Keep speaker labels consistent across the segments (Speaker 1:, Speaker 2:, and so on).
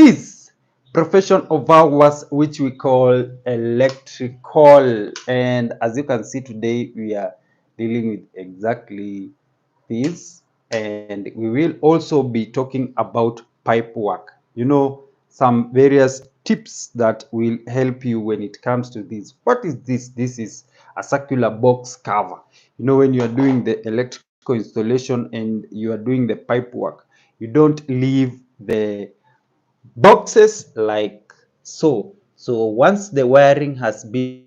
Speaker 1: this profession of ours, which we call electrical. And as you can see today, we are dealing with exactly this, and we will also be talking about pipe work. Some various tips that will help you when it comes to this. What is this? This is a circular box cover. When you are doing the electrical installation and you are doing the pipe work, you don't leave the boxes like so. So once the wiring has been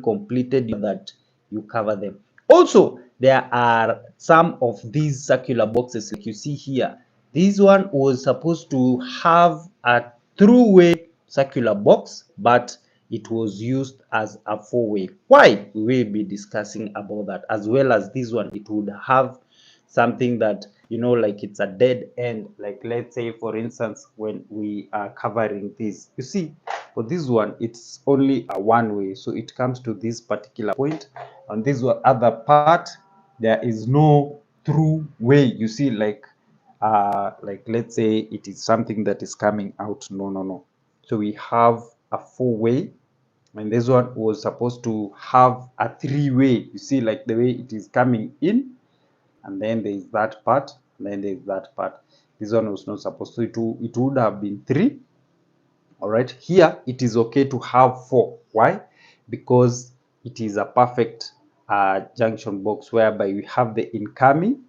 Speaker 1: completed, that you cover them. Also, there are some of these circular boxes like you see here. This one was supposed to have a through-way circular box, but it was used as a four-way. Why? We will be discussing about that, as well as this one. It would have something that, like it's a dead end. Like, let's say for instance, when we are covering this, you see, for this one it's only a one way, so it comes to this particular point. On this other part, there is no through way. You see, like let's say it is something that is coming out. No. So we have a four-way, and this one was supposed to have a three-way. You see, like the way it is coming in, and then there is that part, and then there is that part. This one was not supposed to. It would have been three. All right, here it is okay to have four. Why? Because it is a perfect junction box whereby we have the incoming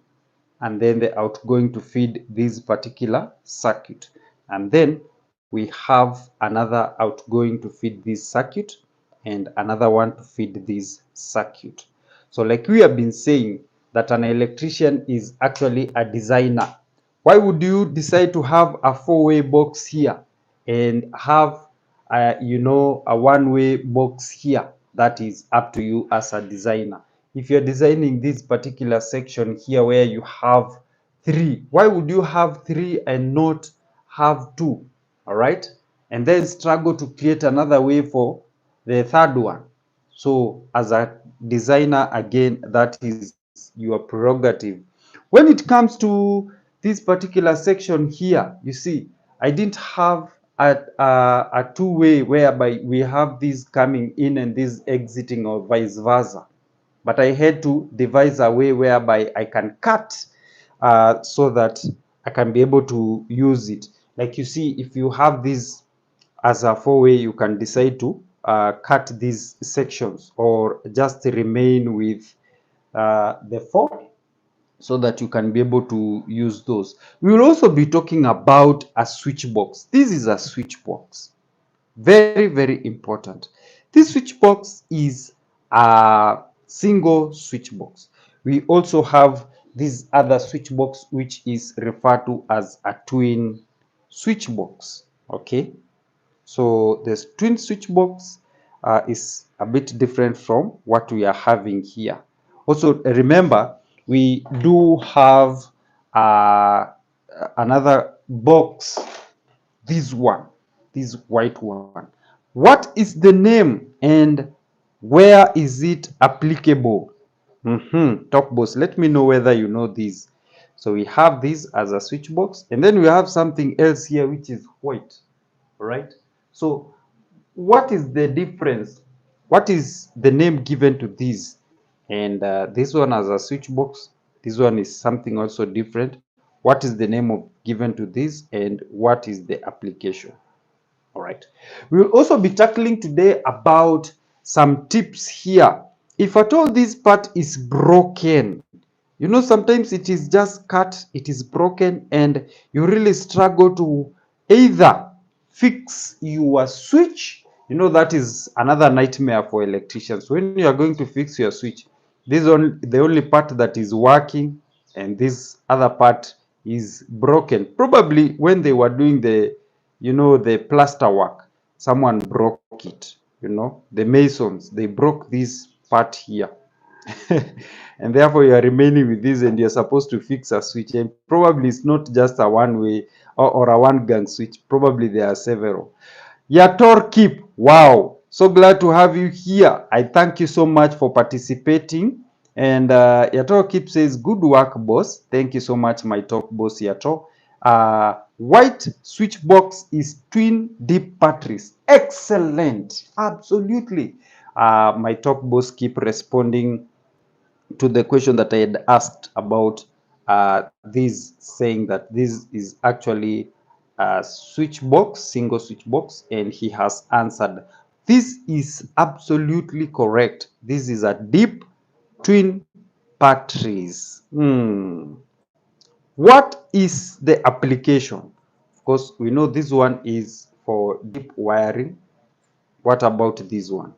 Speaker 1: and then the outgoing to feed this particular circuit, and then we have another outgoing to feed this circuit and another one to feed this circuit. So like we have been saying, that an electrician is actually a designer. Why would you decide to have a four-way box here and have a one-way box here? That is up to you as a designer. If you're designing this particular section here where you have three, why would you have three and not have two? All right, and then struggle to create another way for the third one. So as a designer, again, that is your prerogative. When it comes to this particular section here, you see, I didn't have a two-way whereby we have this coming in and this exiting, or vice versa, but I had to devise a way whereby I can cut so that I can be able to use it. Like you see, if you have this as a four-way, you can decide to cut these sections or just remain with the four, so that you can be able to use those. We will also be talking about a switch box. This is a switch box. Very important. This switch box is a single switch box. We also have this other switch box, which is referred to as a twin switch box. Okay, so this twin switch box is a bit different from what we are having here. Also remember, we do have another box, this one, this white one. What is the name and where is it applicable? Talk boss, let me know whether you know this. So we have this as a switch box, and then we have something else here which is white. All right, so what is the difference? What is the name given to this? And this one as a switch box, this one is something also different. What is the name of given to this, and what is the application? All right, we will also be tackling today about some tips here. If at all this part is broken, sometimes it is just cut, it is broken, and you really struggle to either fix your switch. That is another nightmare for electricians. When you are going to fix your switch, the only part that is working, and this other part is broken. Probably when they were doing the plaster work, someone broke it. The masons, they broke this part here. And therefore you are remaining with this, and you're supposed to fix a switch, and probably it's not just a one way or a one gang switch. Probably there are several. Yator Keep, wow, so glad to have you here. I thank you so much for participating. And Yator Keep says, good work boss. Thank you so much, my top boss Yator. White switch box is twin deep batteries. Excellent. Absolutely. My top boss keep responding to the question that I had asked about this, saying that this is actually a switch box, single switch box, and he has answered. This is absolutely correct. This is a deep twin batteries. What is the application? Of course, we know this one is for deep wiring. What about this one?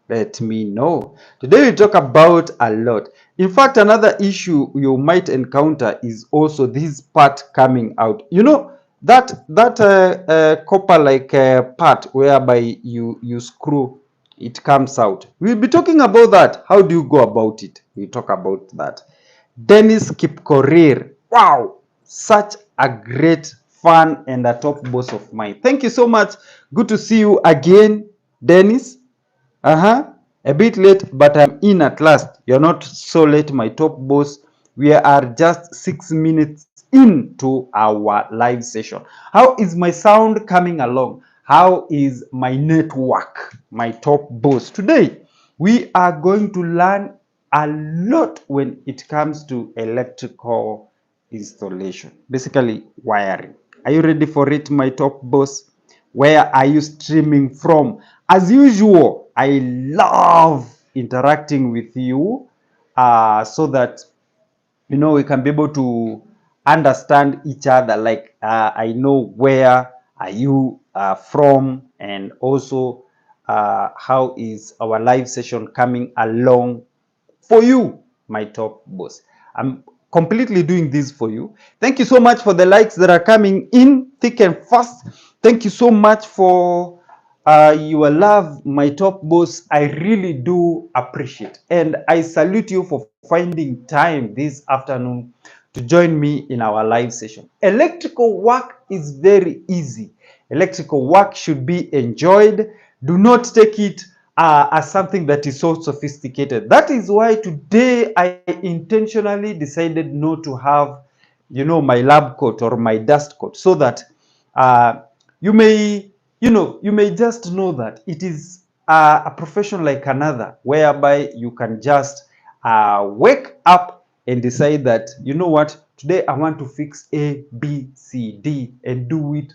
Speaker 1: Let me know. Today we talk about a lot. In fact, another issue you might encounter is also this part coming out. You know, that copper like part whereby you screw, it comes out. We'll be talking about that. How do you go about it? We talk about that. Dennis Kipkorir. Wow, such a great fan and a top boss of mine. Thank you so much. Good to see you again, Dennis. A bit late, but I'm in at last. You're not so late, my top boss. We are just 6 minutes into our live session. How is my sound coming along? How is my network, my top boss? Today, we are going to learn a lot when it comes to electrical installation, basically wiring. Are you ready for it, my top boss? Where are you streaming from? As usual, I love interacting with you so that we can be able to understand each other. Like I know where are you from, and also how is our live session coming along for you, my top boss. I'm completely doing this for you. Thank you so much for the likes that are coming in thick and fast. Thank you so much for your love, my top boss. I really do appreciate, and I salute you for finding time this afternoon to join me in our live session. Electrical work is very easy. Electrical work should be enjoyed. Do not take it as something that is so sophisticated. That is why today I intentionally decided not to have, my lab coat or my dust coat, so that you may, you may just know that it is a profession like another, whereby you can just wake up and decide that, you know what, today I want to fix A, B, C, D, and do it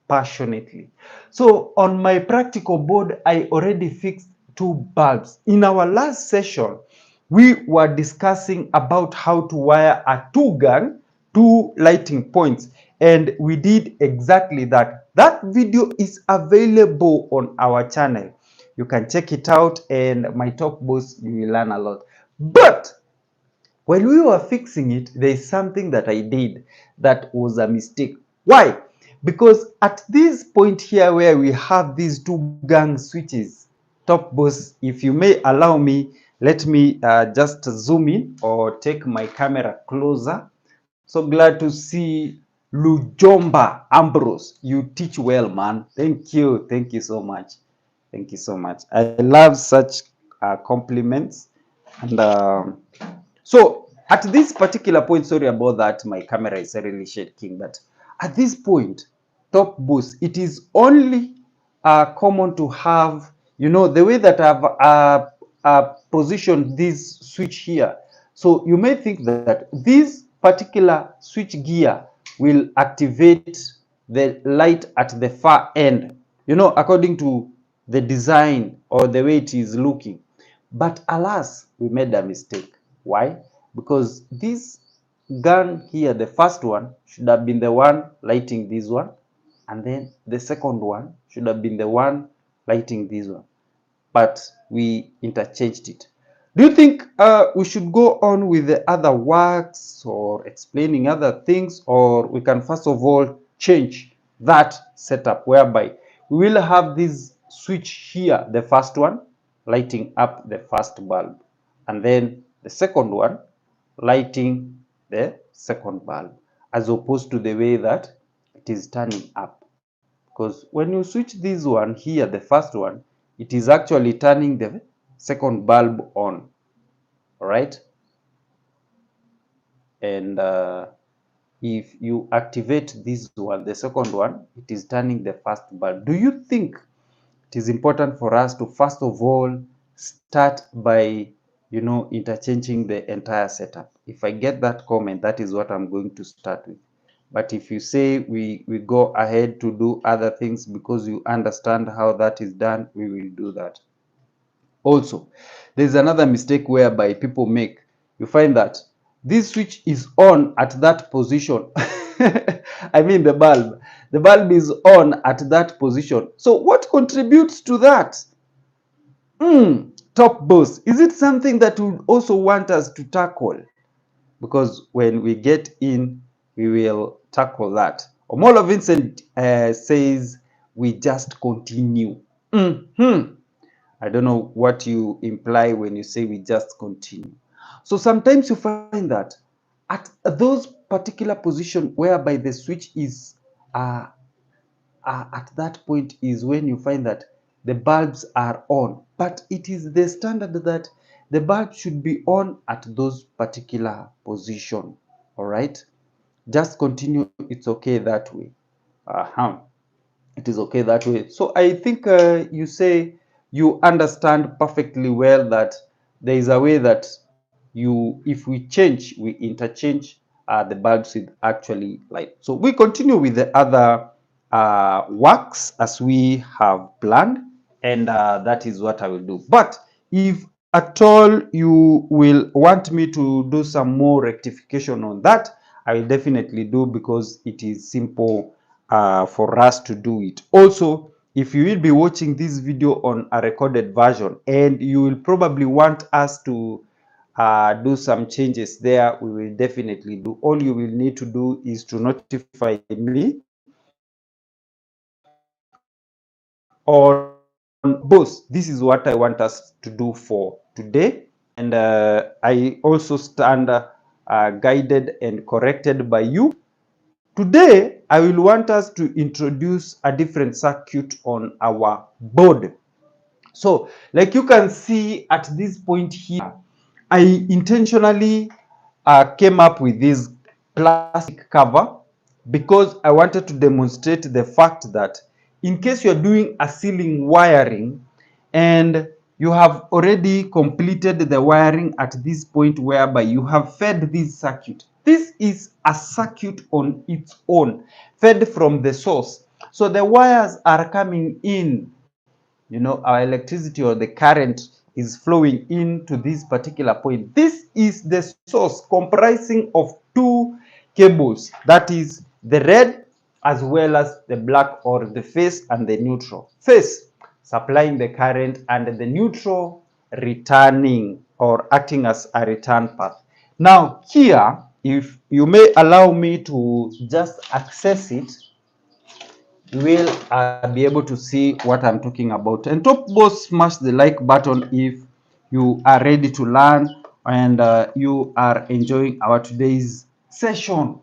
Speaker 1: passionately. So on my practical board, I already fixed 2 bulbs. In our last session, we were discussing about how to wire a 2-gang, 2 lighting points, and we did exactly that. That video is available on our channel. You can check it out, and my top boss, you will learn a lot. But while we were fixing it, there is something that I did that was a mistake. Why? Because at this point here where we have these 2-gang switches, top boss, if you may allow me, let me just zoom in or take my camera closer. So glad to see Lujomba Ambrose. You teach well, man. Thank you. Thank you so much. Thank you so much. I love such compliments. And so at this particular point, sorry about that, my camera is really shaking, but at this point, top boss, it is only common to have, the way that I've positioned this switch here. So you may think that this particular switch gear will activate the light at the far end, according to the design or the way it is looking. But alas, we made a mistake. Why? Because this gun here, the first one, should have been the one lighting this one, and then the second one should have been the one lighting this one. But we interchanged it. Do you think we should go on with the other works or explaining other things, or we can first of all change that setup whereby we will have this switch here, the first one lighting up the first bulb, and then the second one lighting the second bulb, as opposed to the way that it is turning up. Because when you switch this one here, the first one, it is actually turning the second bulb on. All right. And if you activate this one, the second one, it is turning the first bulb. Do you think it is important for us to first of all start by, interchanging the entire setup? If I get that comment, that is what I'm going to start with. But if you say we go ahead to do other things because you understand how that is done, we will do that. Also, there's another mistake whereby people make. You find that this switch is on at that position. I mean the bulb. The bulb is on at that position. So what contributes to that? Top boss. Is it something that would also want us to tackle? Because when we get in, we will tackle that. Omolo Vincent says we just continue. I don't know what you imply when you say we just continue. So sometimes you find that at those particular position whereby the switch is at that point is when you find that the bulbs are on, but it is the standard that the bulb should be on at those particular position. All right, just continue. It's okay that way. It is okay that way. So I think you say you understand perfectly well that there is a way that if we change, we interchange the bulbs with actually light. So we continue with the other works as we have planned, and that is what I will do. But if at all you will want me to do some more rectification on that, I will definitely do, because it is simple for us to do it. Also, if you will be watching this video on a recorded version and you will probably want us to do some changes there, we will definitely do. All you will need to do is to notify me on, boss, this is what I want us to do for today. And I also stand guided and corrected by you. Today, I will want us to introduce a different circuit on our board. So, like you can see at this point here, I intentionally came up with this plastic cover because I wanted to demonstrate the fact that in case you're doing a ceiling wiring and you have already completed the wiring at this point whereby you have fed this circuit. This is a circuit on its own, fed from the source. So the wires are coming in, our electricity or the current is flowing into this particular point. This is the source comprising of two cables, that is the red as well as the black, or the phase and the neutral. Phase supplying the current and the neutral returning or acting as a return path. Now here, if you may allow me to just access it, you will be able to see what I'm talking about. And top boss, smash the like button if you are ready to learn and you are enjoying our today's session.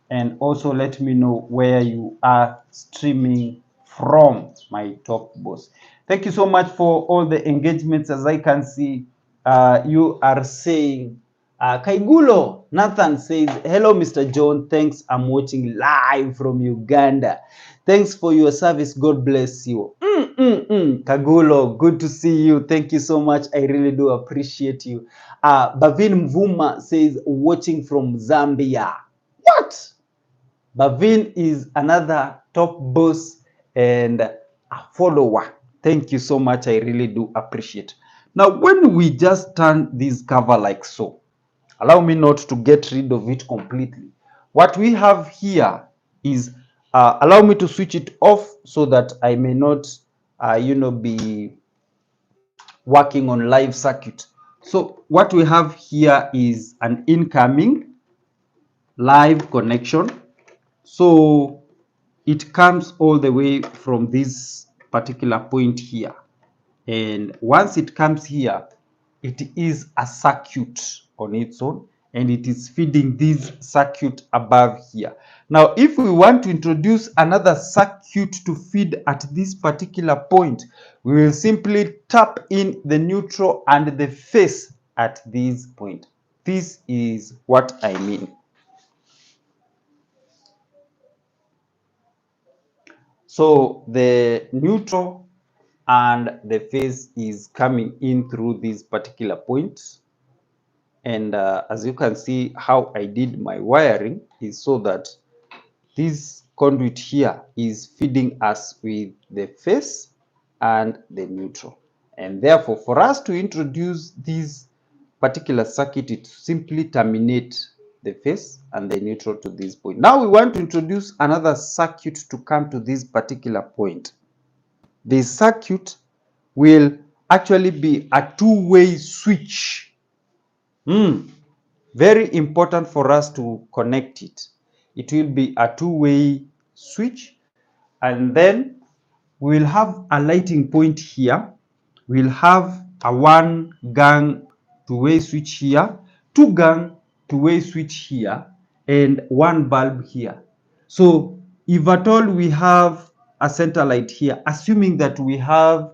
Speaker 1: And also let me know where you are streaming from, my top boss. Thank you so much for all the engagements. As I can see, you are saying, Kaigulo Nathan says, hello, Mr. John. Thanks. I'm watching live from Uganda. Thanks for your service. God bless you. Kagulo, good to see you. Thank you so much. I really do appreciate you. Bavin Mvuma says, watching from Zambia. What? Bavin is another top boss and a follower. Thank you so much. I really do appreciate. Now, when we just turn this cover like so, allow me not to get rid of it completely. What we have here is, allow me to switch it off so that I may not, be working on live circuit. So what we have here is an incoming live connection. So it comes all the way from this particular point here. And once it comes here, it is a circuit on its own, and it is feeding this circuit above here. Now, if we want to introduce another circuit to feed at this particular point, we will simply tap in the neutral and the phase at this point. This is what I mean. So the neutral and the phase is coming in through this particular point. And as you can see, how I did my wiring is so that this conduit here is feeding us with the phase and the neutral. And therefore, for us to introduce this particular circuit, it simply terminate the phase and the neutral to this point. Now we want to introduce another circuit to come to this particular point. This circuit will actually be a two-way switch. Very important for us to connect it. It will be a two-way switch, and then we'll have a lighting point here. We'll have a one gang two-way switch here, two gang two-way switch here, and one bulb here. So if at all we have a center light here, assuming that we have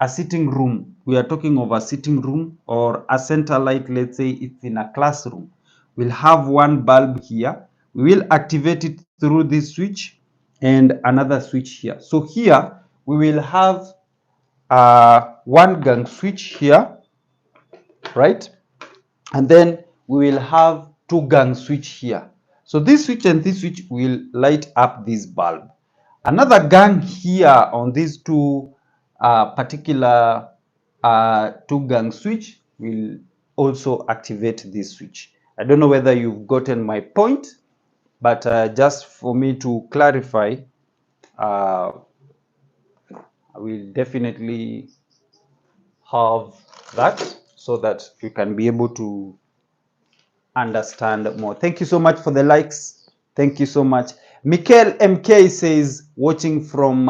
Speaker 1: a sitting room, we are talking of a sitting room or a center light, let's say it's in a classroom, we'll have one bulb here. We will activate it through this switch and another switch here. So here we will have one gang switch here, right? And then we will have two gang switch here. So this switch and this switch will light up this bulb. Another gang here on these two particular two gang switch will also activate this switch. I don't know whether you've gotten my point, but just for me to clarify, I will definitely have that so that you can be able to understand more. Thank you so much for the likes. Thank you so much. Mikel MK says, watching from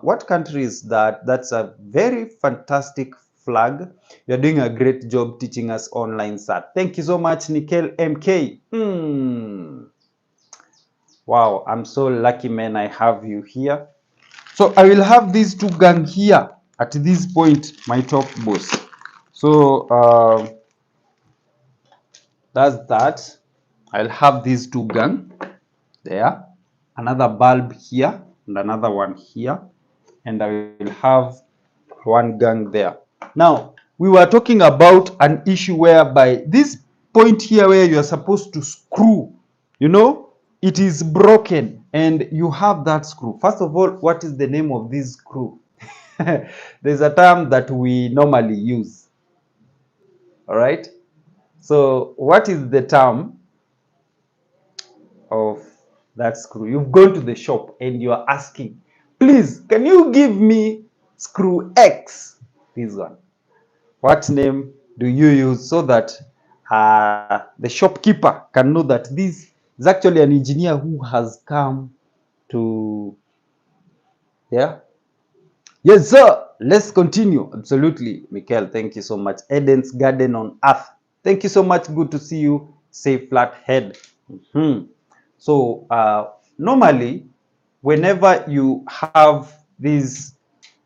Speaker 1: what country is that? That's a very fantastic flag. You're doing a great job teaching us online, sir. Thank you so much, Mikel MK. Wow, I'm so lucky, man. I have you here. So I will have these two gang here at this point, my top boss. So that's that. I'll have these two gang there, another bulb here and another one here, and I will have one gang there. Now we were talking about an issue whereby this point here where you are supposed to screw, you know, it is broken and you have that screw. First of all, what is the name of this screw? There's a term that we normally use. All right, so what is the term of that screw? You've gone to the shop and you're asking, please, can you give me screw X? This one. What name do you use so that the shopkeeper can know that this is actually an engineer who has come to, yeah? Yes, sir. Let's continue. Absolutely. Michael, thank you so much. Eden's Garden on Earth. Thank you so much. Good to see you. Say flat head. So normally, whenever you have these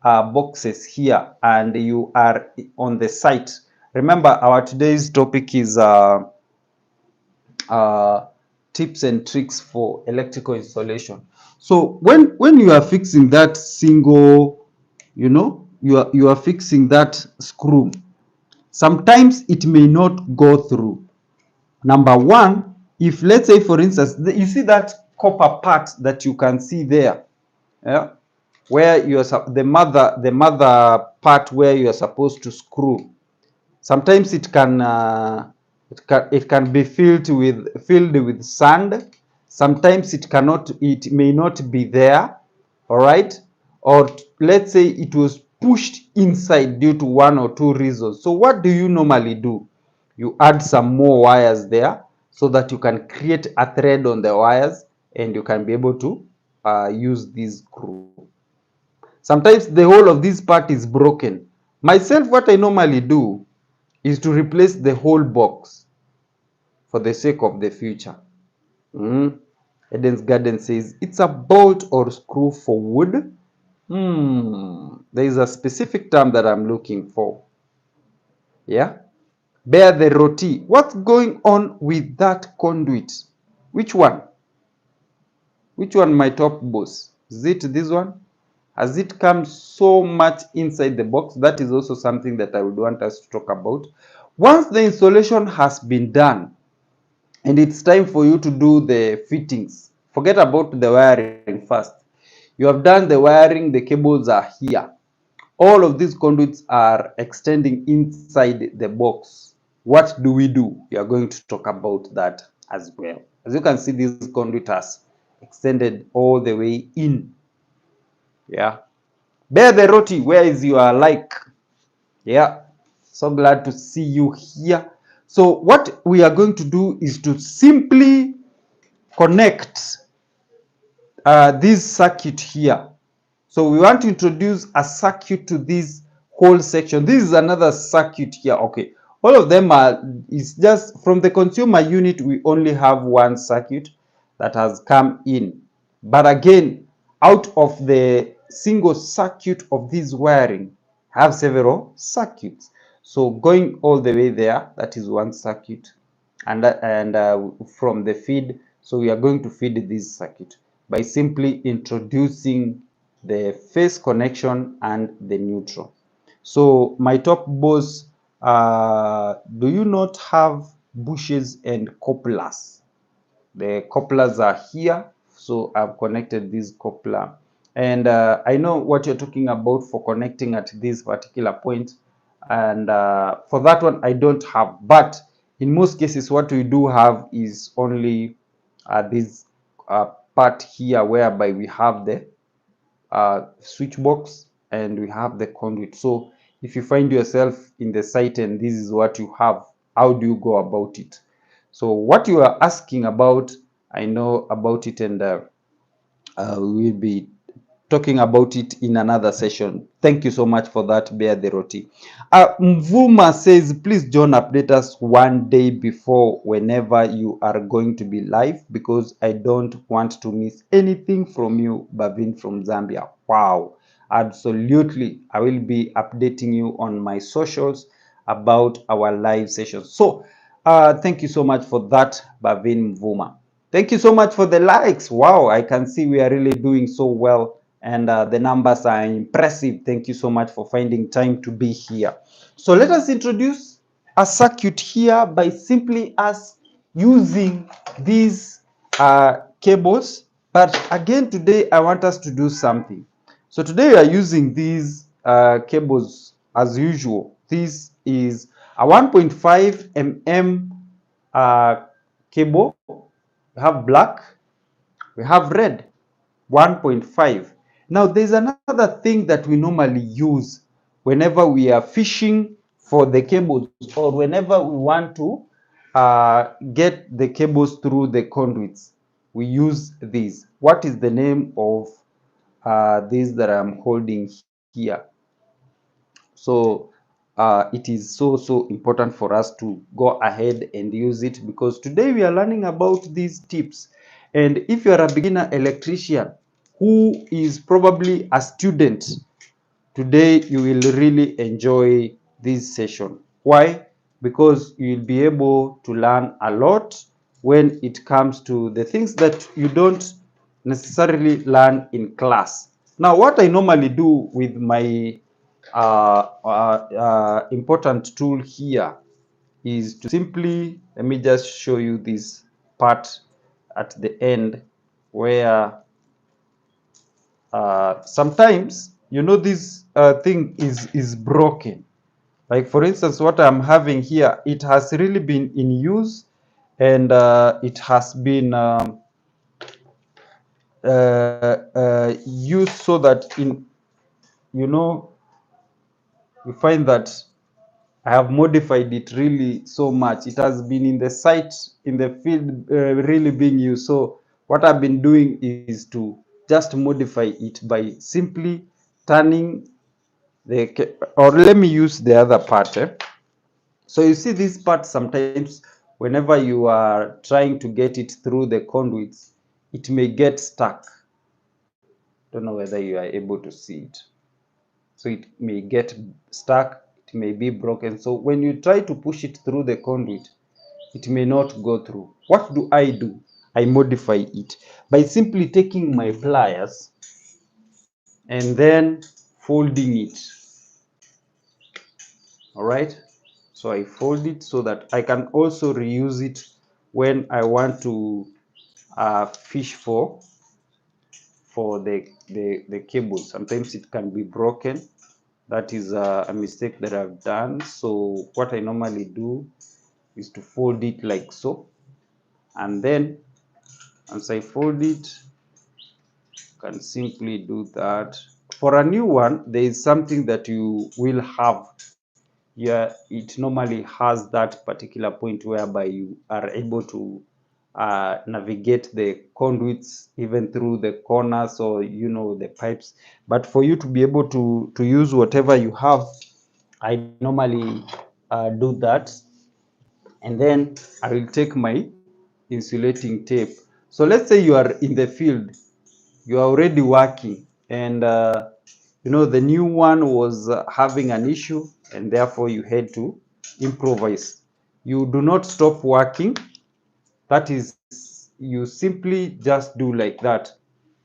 Speaker 1: boxes here and you are on the site, remember our today's topic is tips and tricks for electrical installation. So when you are fixing that single, you know, you are fixing that screw, sometimes it may not go through. Number one, if let's say for instance, you see that copper part that you can see there, yeah, where you are the mother part where you are supposed to screw. Sometimes it can be filled with sand. Sometimes it may not be there. All right, or let's say it was pushed inside due to one or two reasons. So what do you normally do? You add some more wires there so that you can create a thread on the wires and you can be able to use this screw. Sometimes the whole of this part is broken. Myself, what I normally do is to replace the whole box for the sake of the future. Eden's Garden says, it's a bolt or screw for wood. There is a specific term that I'm looking for. Yeah? Bear the roti. What's going on with that conduit? Which one? Which one, my top boss? Is it this one? as it comes so much inside the box. That is also something that I would want us to talk about. Once the installation has been done and it's time for you to do the fittings, forget about the wiring first. You have done the wiring, the cables are here. All of these conduits are extending inside the box. What do? We are going to talk about that as well. As you can see, this conduit has extended all the way in. Yeah. Bear the roti, where is your like? Yeah. So glad to see you here. So what we are going to do is to simply connect this circuit here. So we want to introduce a circuit to this whole section. This is another circuit here. Okay, all of them are, it's just from the consumer unit, we only have one circuit that has come in. But again, out of the single circuit of this wiring, have several circuits. So going all the way there, that is one circuit. And from the feed, so we are going to feed this circuit by simply introducing the phase connection and the neutral. So my top boss, do you not have bushes and couplers? The couplers are here, so I've connected this coupler, and I know what you're talking about for connecting at this particular point, and for that one I don't have, but in most cases what we do have is only this part here, whereby we have the switch box and we have the conduit. So if you find yourself in the site and this is what you have, how do you go about it? So what you are asking about, I know about it, and we'll be talking about it in another session. Thank you so much for that, Bear the Roti. Mvuma says, please John, update us one day before whenever you are going to be live, because I don't want to miss anything from you. Bavin from Zambia. Wow, absolutely. I will be updating you on my socials about our live sessions. So thank you so much for that, Bavin Mvuma. Thank you so much for the likes. Wow, I can see we are really doing so well, and the numbers are impressive. Thank you so much for finding time to be here. So let us introduce a circuit here by simply us using these cables. But again, today I want us to do something. So today we are using these cables as usual. This is a 1.5 mm cable. We have black, we have red, 1.5. Now there's another thing that we normally use whenever we are fishing for the cables, or whenever we want to get the cables through the conduits. We use this. What is the name of this that I'm holding here? So it is so important for us to go ahead and use it, because today we are learning about these tips. And if you are a beginner electrician who is probably a student, today you will really enjoy this session. Why? Because you'll be able to learn a lot when it comes to the things that you don't necessarily learn in class. Now, what I normally do with my important tool here is to simply, let me just show you this part at the end, where sometimes, you know, this thing is broken. Like for instance, what I'm having here, it has really been in use, and it has been used so that, in, you know, you find that I have modified it really so much. It has been in the site, in the field, really being used. So what I've been doing is to just modify it by simply turning the, or let me use the other part. So you see this part, sometimes whenever you are trying to get it through the conduits, it may get stuck. Don't know whether you are able to see it. So it may get stuck, it may be broken. So when you try to push it through the conduit, it may not go through. What do? I modify it by simply taking my pliers and then folding it. All right, so I fold it so that I can also reuse it when I want to fish for the cable. Sometimes it can be broken. That is a mistake that I've done. So what I normally do is to fold it like so, and then once I fold it, I can simply do that. For a new one, there is something that you will have. Yeah, it normally has that particular point whereby you are able to navigate the conduits even through the corners, or the pipes. But for you to be able to use whatever you have, I normally do that, and then I will take my insulating tape. So let's say you are in the field, you are already working, and the new one was having an issue, and therefore you had to improvise. You do not stop working. That is, you simply just do like that,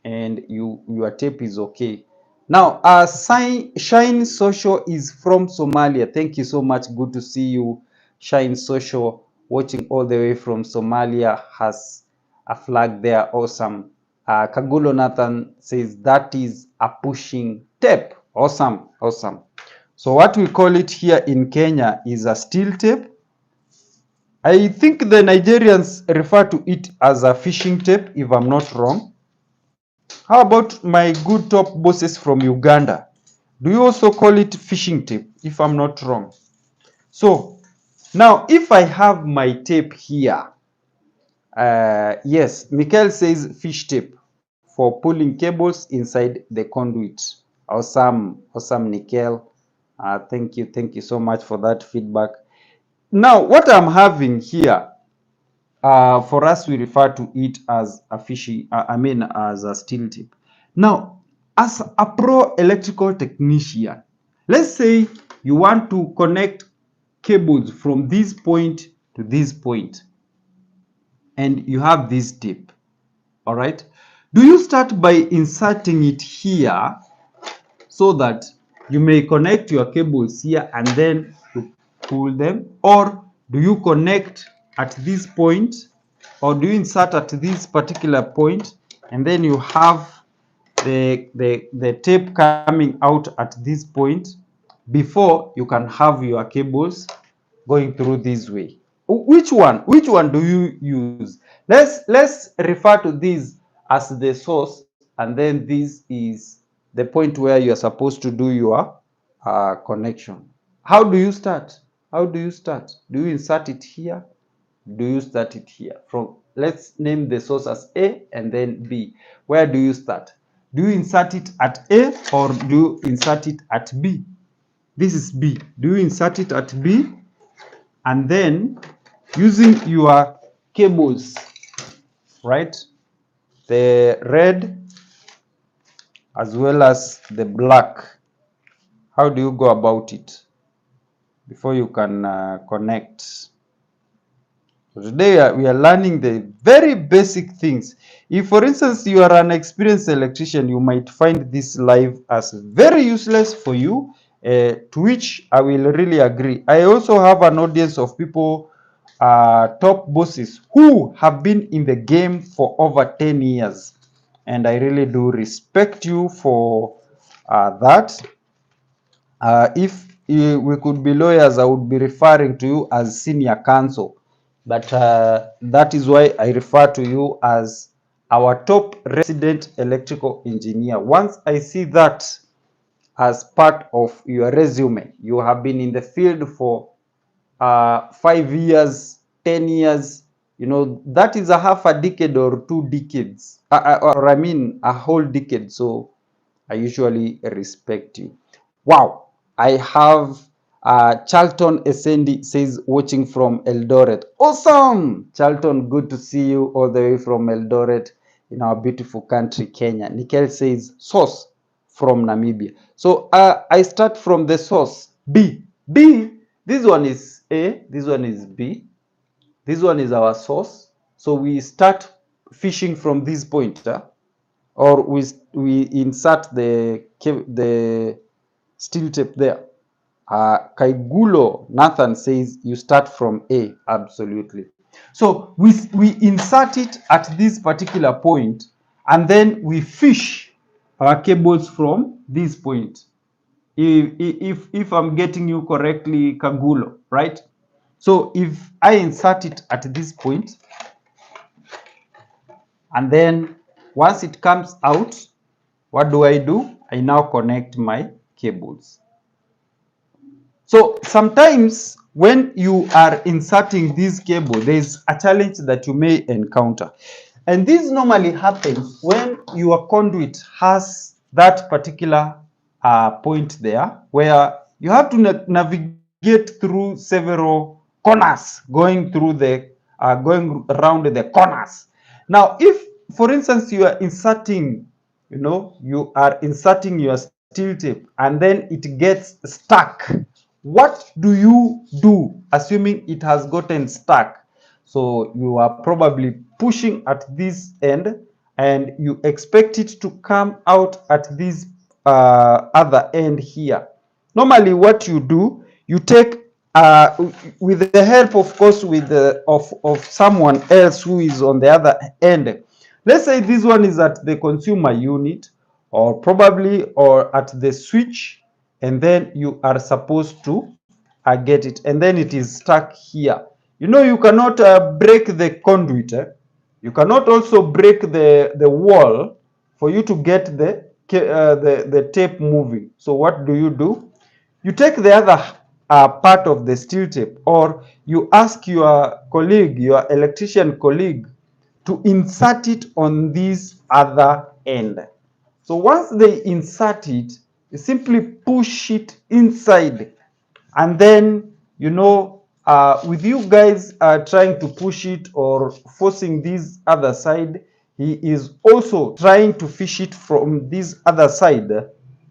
Speaker 1: and your tape is okay. Now, Shine Social is from Somalia. Thank you so much. Good to see you, Shine Social, watching all the way from Somalia. Has a flag there. Awesome. Kagulo Nathan says that is a pushing tape. Awesome, awesome. So what we call it here in Kenya is a steel tape. I think the Nigerians refer to it as a fishing tape, if I'm not wrong. How about my good top bosses from Uganda? Do you also call it fishing tape, if I'm not wrong? So now, if I have my tape here, yes, Michael says fish tape for pulling cables inside the conduit. Awesome, awesome, Nickel. Thank you so much for that feedback. Now, what I'm having here, for us, we refer to it as a as a steel tip. Now, as a pro electrical technician, let's say you want to connect cables from this point to this point, and you have this tip. All right. Do you start by inserting it here so that you may connect your cables here and then you pull them, or do you connect at this point, or do you insert at this particular point and then you have the tape coming out at this point before you can have your cables going through this way? Which one do you use? Let's refer to this as the source, and then this is the point where you are supposed to do your connection. How do you start? Do you insert it here? Do you start it here? From, let's name the source as A and then B. Where do you start? Do you insert it at A, or do you insert it at B? This is B. Do you insert it at B, and then using your cables, right? The red as well as the black. How do you go about it before you can connect? Today we are learning the very basic things. If, for instance, you are an experienced electrician, you might find this live as very useless for you, to which I will really agree. I also have an audience of people, top bosses, who have been in the game for over 10 years. And I really do respect you for that. If we could be lawyers, I would be referring to you as senior counsel. But that is why I refer to you as our top resident electrical engineer. Once I see that as part of your resume, you have been in the field for 5 years, 10 years, that is a half a decade or 2 decades, or I mean a whole decade. So I usually respect you. Wow, I have Charlton Essendi says watching from Eldoret. Awesome, Charlton, good to see you all the way from Eldoret in our beautiful country, Kenya. Nikel says source from Namibia. So I start from the source, B. This one is A, this one is B, this one is our source. So we start fishing from this point. or we insert the steel tape there. Kaigulo Nathan says you start from A. Absolutely. So we insert it at this particular point, and then we fish our cables from this point. If I'm getting you correctly, Kagulo, right? So if I insert it at this point, and then once it comes out, what do? I now connect my cables. So sometimes when you are inserting this cable, there's a challenge that you may encounter. And this normally happens when your conduit has that particular point there where you have to navigate through several corners, going around the corners. Now, if, for instance, you are inserting, you are inserting your steel tape and then it gets stuck, what do you do, assuming it has gotten stuck? So you are probably pushing at this end and you expect it to come out at this other end here. Normally what you do, you take, with the help, of course, of someone else who is on the other end. Let's say this one is at the consumer unit, or probably or at the switch, and then you are supposed to get it, and then it is stuck here. You cannot break the conduit. You cannot also break the wall for you to get the tape moving. So what do? You take the other part of the steel tape, or you ask your colleague, your electrician colleague, to insert it on this other end. So once they insert it, you simply push it inside, and then, with you guys trying to push it or forcing this other side, he is also trying to fish it from this other side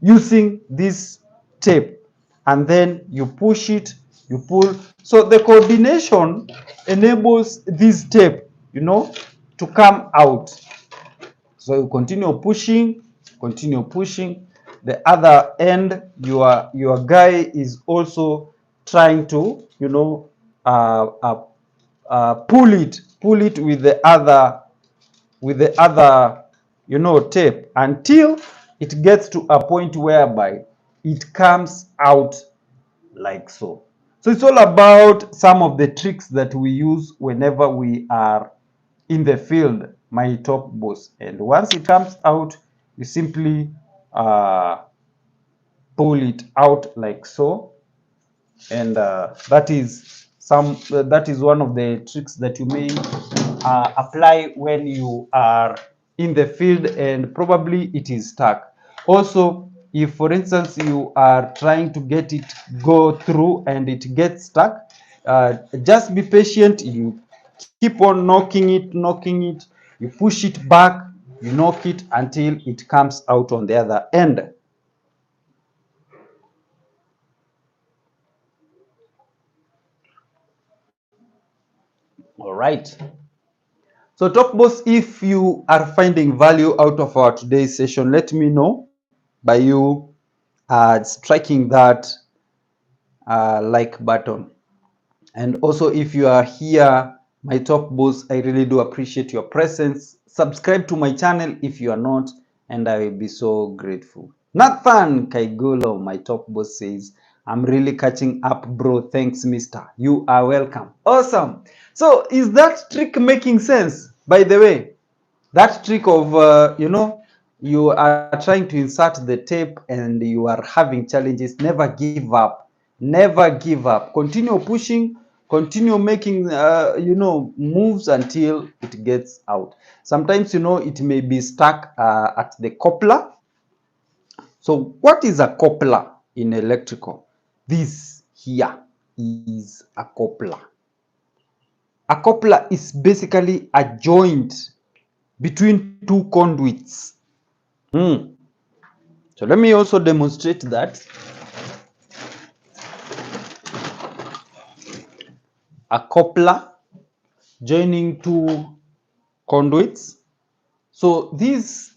Speaker 1: using this tape, and then you push it, you pull. So the coordination enables this tape, to come out. So you continue pushing. The other end, your guy is also trying to, pull it with the other, tape, until it gets to a point whereby it comes out like so. So it's all about some of the tricks that we use whenever we are in the field, my top boss. And once it comes out, you simply pull it out like so. And that is one of the tricks that you may apply when you are in the field and probably it is stuck. Also, if for instance you are trying to get it go through and it gets stuck, just be patient. You keep on knocking it, you push it back, you knock it until it comes out on the other end. All right. So Top Boss, if you are finding value out of our today's session, let me know by you striking that like button. And also, if you are here, my Top Boss, I really do appreciate your presence. Subscribe to my channel if you are not, and I will be so grateful. Nathan Kaigulo, my Top Boss, says, I'm really catching up, bro. Thanks, mister. You are welcome. Awesome. So is that trick making sense, by the way? That trick of, you are trying to insert the tape and you are having challenges. Never give up. Never give up. Continue pushing. Continue making, moves until it gets out. Sometimes, it may be stuck at the coupler. So what is a coupler in electrical? This here is a coupler. A coupler is basically a joint between two conduits. So let me also demonstrate that. A coupler joining two conduits. So this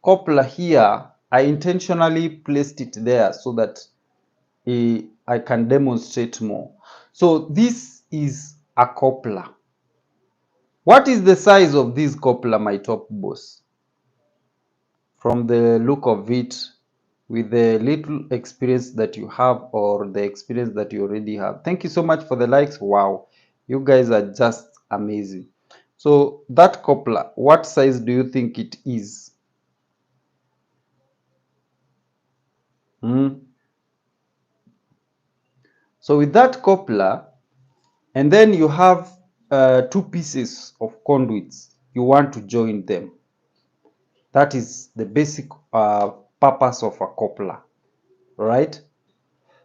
Speaker 1: coupler here, I intentionally placed it there so that I can demonstrate more. So this is a coupler. What is the size of this coupler, my top boss? From the look of it, with the little experience that you have or the experience that you already have. Thank you so much for the likes. Wow, you guys are just amazing. So that coupler, what size do you think it is? So with that coupler, and then you have two pieces of conduits, you want to join them. That is the basic purpose of a coupler, right?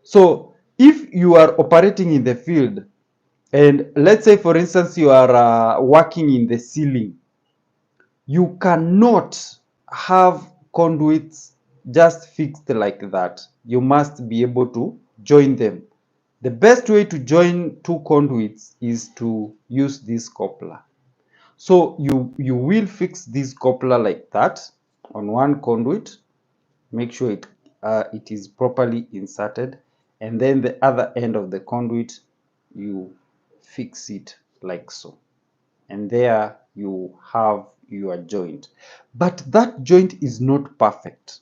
Speaker 1: So if you are operating in the field, and let's say for instance you are working in the ceiling, you cannot have conduits just fixed like that. You must be able to join them. The best way to join two conduits is to use this coupler. So you will fix this coupler like that on one conduit. Make sure it is properly inserted, and then the other end of the conduit you fix it like so, and there you have your joint. But that joint is not perfect.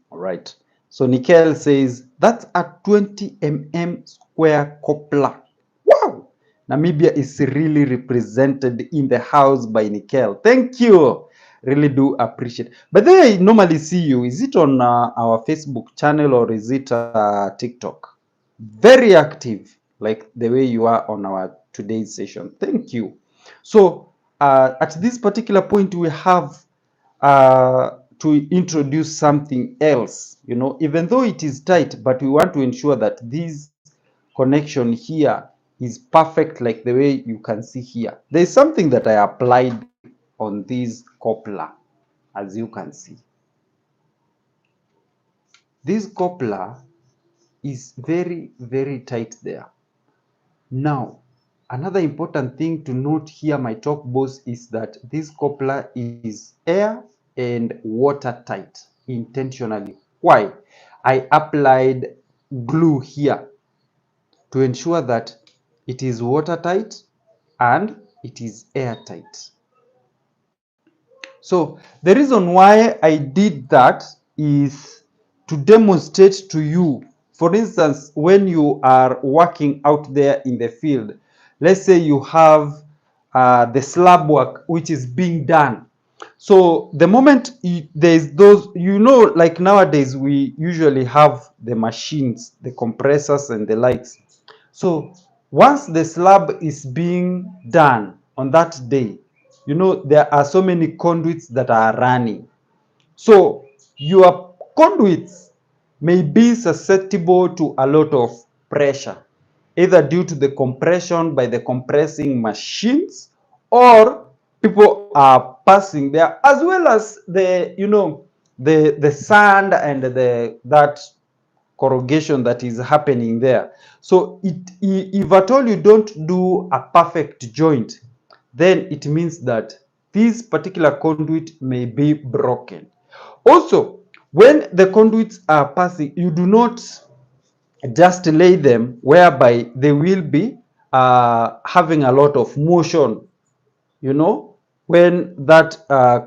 Speaker 1: All right. So Nickel says that's a 20 square coupler. Wow! Namibia is really represented in the house by Nickel. Thank you. Really do appreciate. But then I normally see you. Is it on our Facebook channel or is it TikTok? Very active, like the way you are on our today's session. Thank you. So at this particular point, we have to introduce something else, even though it is tight, but we want to ensure that this connection here is perfect, like the way you can see here. There's something that I applied on this coupler, as you can see. This coupler is very, very tight there. Now, another important thing to note here, my top boss, is that this coupler is air and watertight intentionally. Why? I applied glue here to ensure that it is watertight and it is airtight. So the reason why I did that is to demonstrate to you, for instance, when you are working out there in the field, let's say you have the slab work which is being done. So the moment there's those, like nowadays we usually have the machines, the compressors and the likes. So once the slab is being done on that day, there are so many conduits that are running. So your conduits may be susceptible to a lot of pressure, either due to the compression by the compressing machines, or people are passing there, as well as the sand and that corrugation that is happening there. So if at all you don't do a perfect joint, then it means that this particular conduit may be broken. Also, when the conduits are passing, you do not just lay them whereby they will be having a lot of motion, when that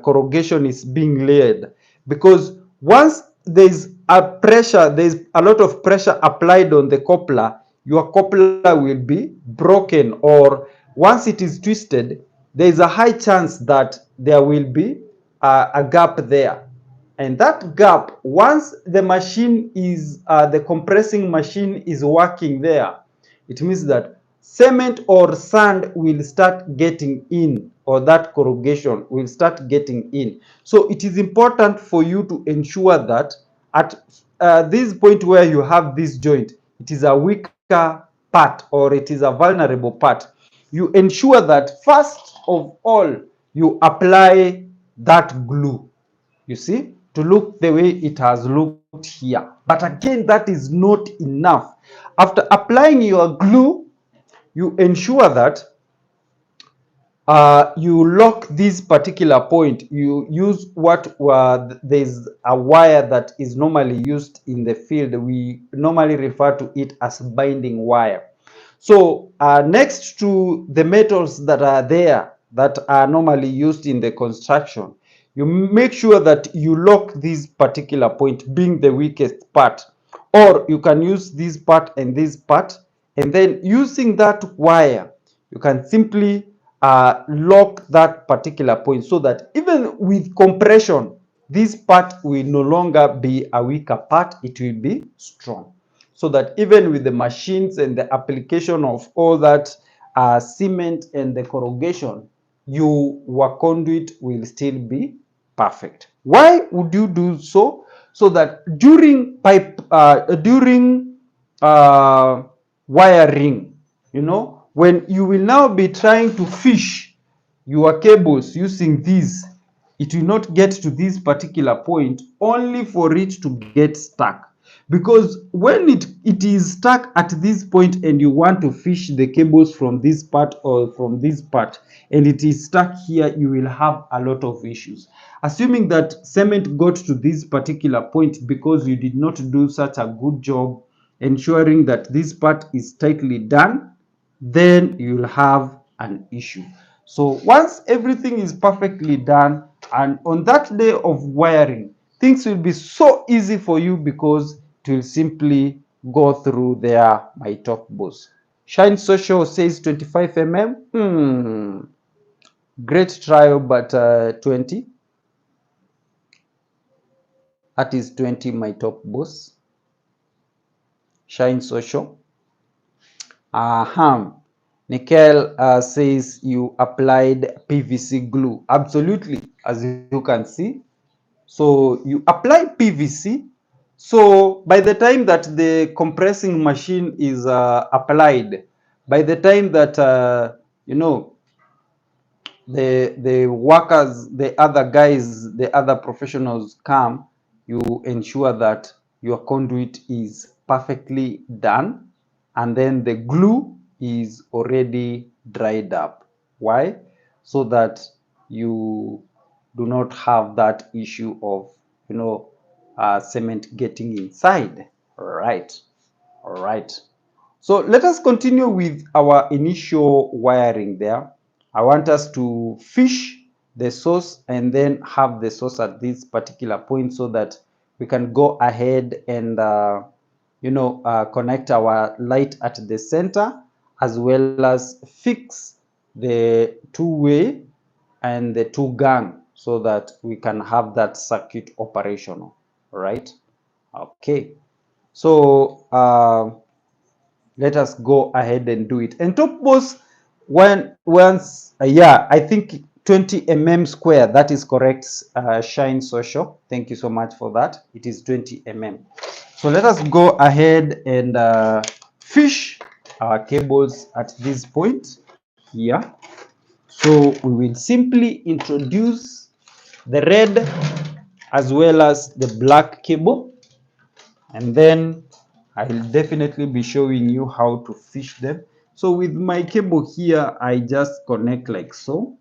Speaker 1: corrugation is being laid, because once there's a lot of pressure applied on the coupler, your coupler will be broken, or once it is twisted, there is a high chance that there will be a gap there. And that gap, once the machine is, the compressing machine is working there, it means that cement or sand will start getting in, or that corrugation will start getting in. So it is important for you to ensure that at this point where you have this joint, it is a weaker part or it is a vulnerable part. You ensure that first of all, you apply that glue, you see, to look the way it has looked here. But again, that is not enough. After applying your glue, you ensure that you lock this particular point, you use what there's a wire that is normally used in the field. We normally refer to it as binding wire. So next to the metals that are there that are normally used in the construction, you make sure that you lock this particular point being the weakest part, or you can use this part and this part, and then using that wire you can simply lock that particular point, so that even with compression this part will no longer be a weaker part, it will be strong, so that even with the machines and the application of all that cement and the corrugation, your conduit will still be perfect. Why would you do so? So that during wiring, when you will now be trying to fish your cables using these, it will not get to this particular point only for it to get stuck. Because when it is stuck at this point and you want to fish the cables from this part or from this part, and it is stuck here, you will have a lot of issues. Assuming that cement got to this particular point because you did not do such a good job ensuring that this part is tightly done, then you'll have an issue. So once everything is perfectly done, and on that day of wiring, things will be so easy for you because it will simply go through there, my top boss. Shine Social says 25 mm. Great trial, but 20. That is 20, my top boss. Shine Social. Nikel says you applied PVC glue. Absolutely, as you can see. So you apply PVC. So by the time that the compressing machine is applied, by the time that the workers, the other guys, the other professionals come, you ensure that your conduit is perfectly done, and then the glue is already dried up. Why? So that you do not have that issue of cement getting inside. All right. So let us continue with our initial wiring there. I want us to fish the source and then have the source at this particular point, so that we can go ahead and connect our light at the center, as well as fix the two-way and the two gang, so that we can have that circuit operational. Right? Okay. So let us go ahead and do it. And top boss, yeah, I think 20 mm square, that is correct. Shine Social, thank you so much for that. It is 20 mm. So let us go ahead and fish our cables at this point here. So we will simply introduce the red as well as the black cable, and then I'll definitely be showing you how to fish them. So with my cable here, I just connect like so,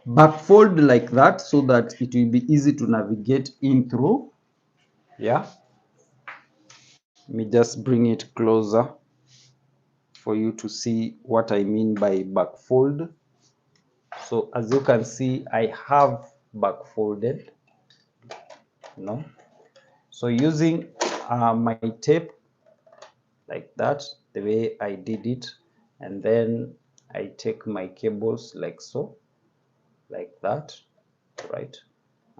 Speaker 1: backfold like that, so that it will be easy to navigate in through. Yeah, let me just bring it closer for you to see what I mean by backfold. So as you can see, I have backfolded, so using my tape like that, the way I did it, and then I take my cables like so, like that, right,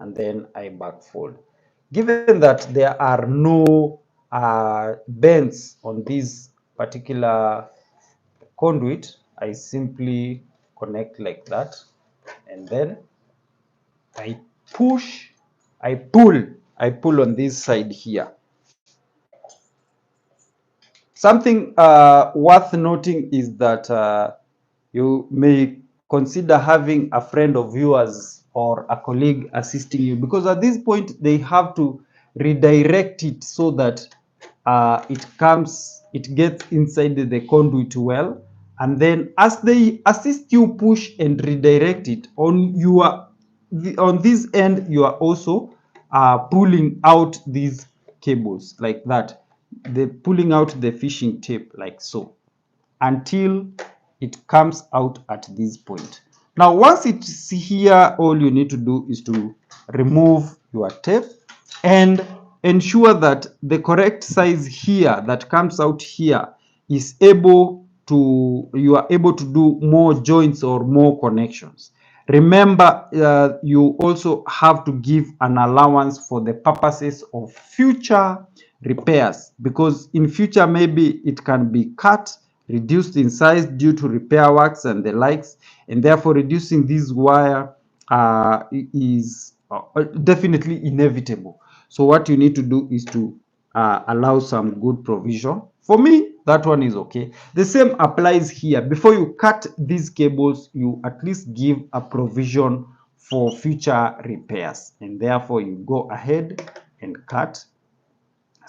Speaker 1: and then I backfold. Given that there are no bends on this particular conduit, I simply connect like that, and then I push, I pull on this side here. Something worth noting is that you may consider having a friend of yours or a colleague assisting you, because at this point they have to redirect it so that it gets inside the conduit well, and then as they assist you push and redirect it on on this end, you are also pulling out these cables like that. They're pulling out the fishing tape like so until it comes out at this point. Now, once it's here, all you need to do is to remove your tape and ensure that the correct size here that comes out here is you are able to do more joints or more connections. Remember, you also have to give an allowance for the purposes of future repairs, because in future maybe it can be cut, reduced in size due to repair works and the likes, and therefore reducing this wire is definitely inevitable. So what you need to do is to allow some good provision. For me, that one is okay. The same applies here. Before you cut these cables, you at least give a provision for future repairs, and therefore you go ahead and cut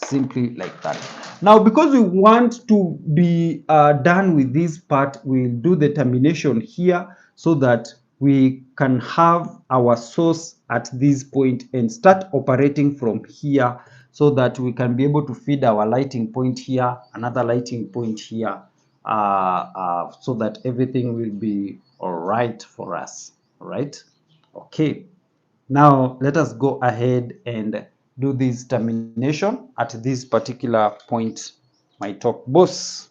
Speaker 1: simply like that. Now, because we want to be done with this part, we'll do the termination here so that we can have our source at this point and start operating from here, so that we can be able to feed our lighting point here, another lighting point here, so that everything will be all right for us. All right. Okay. Now let us go ahead and do this termination at this particular point, my top boss.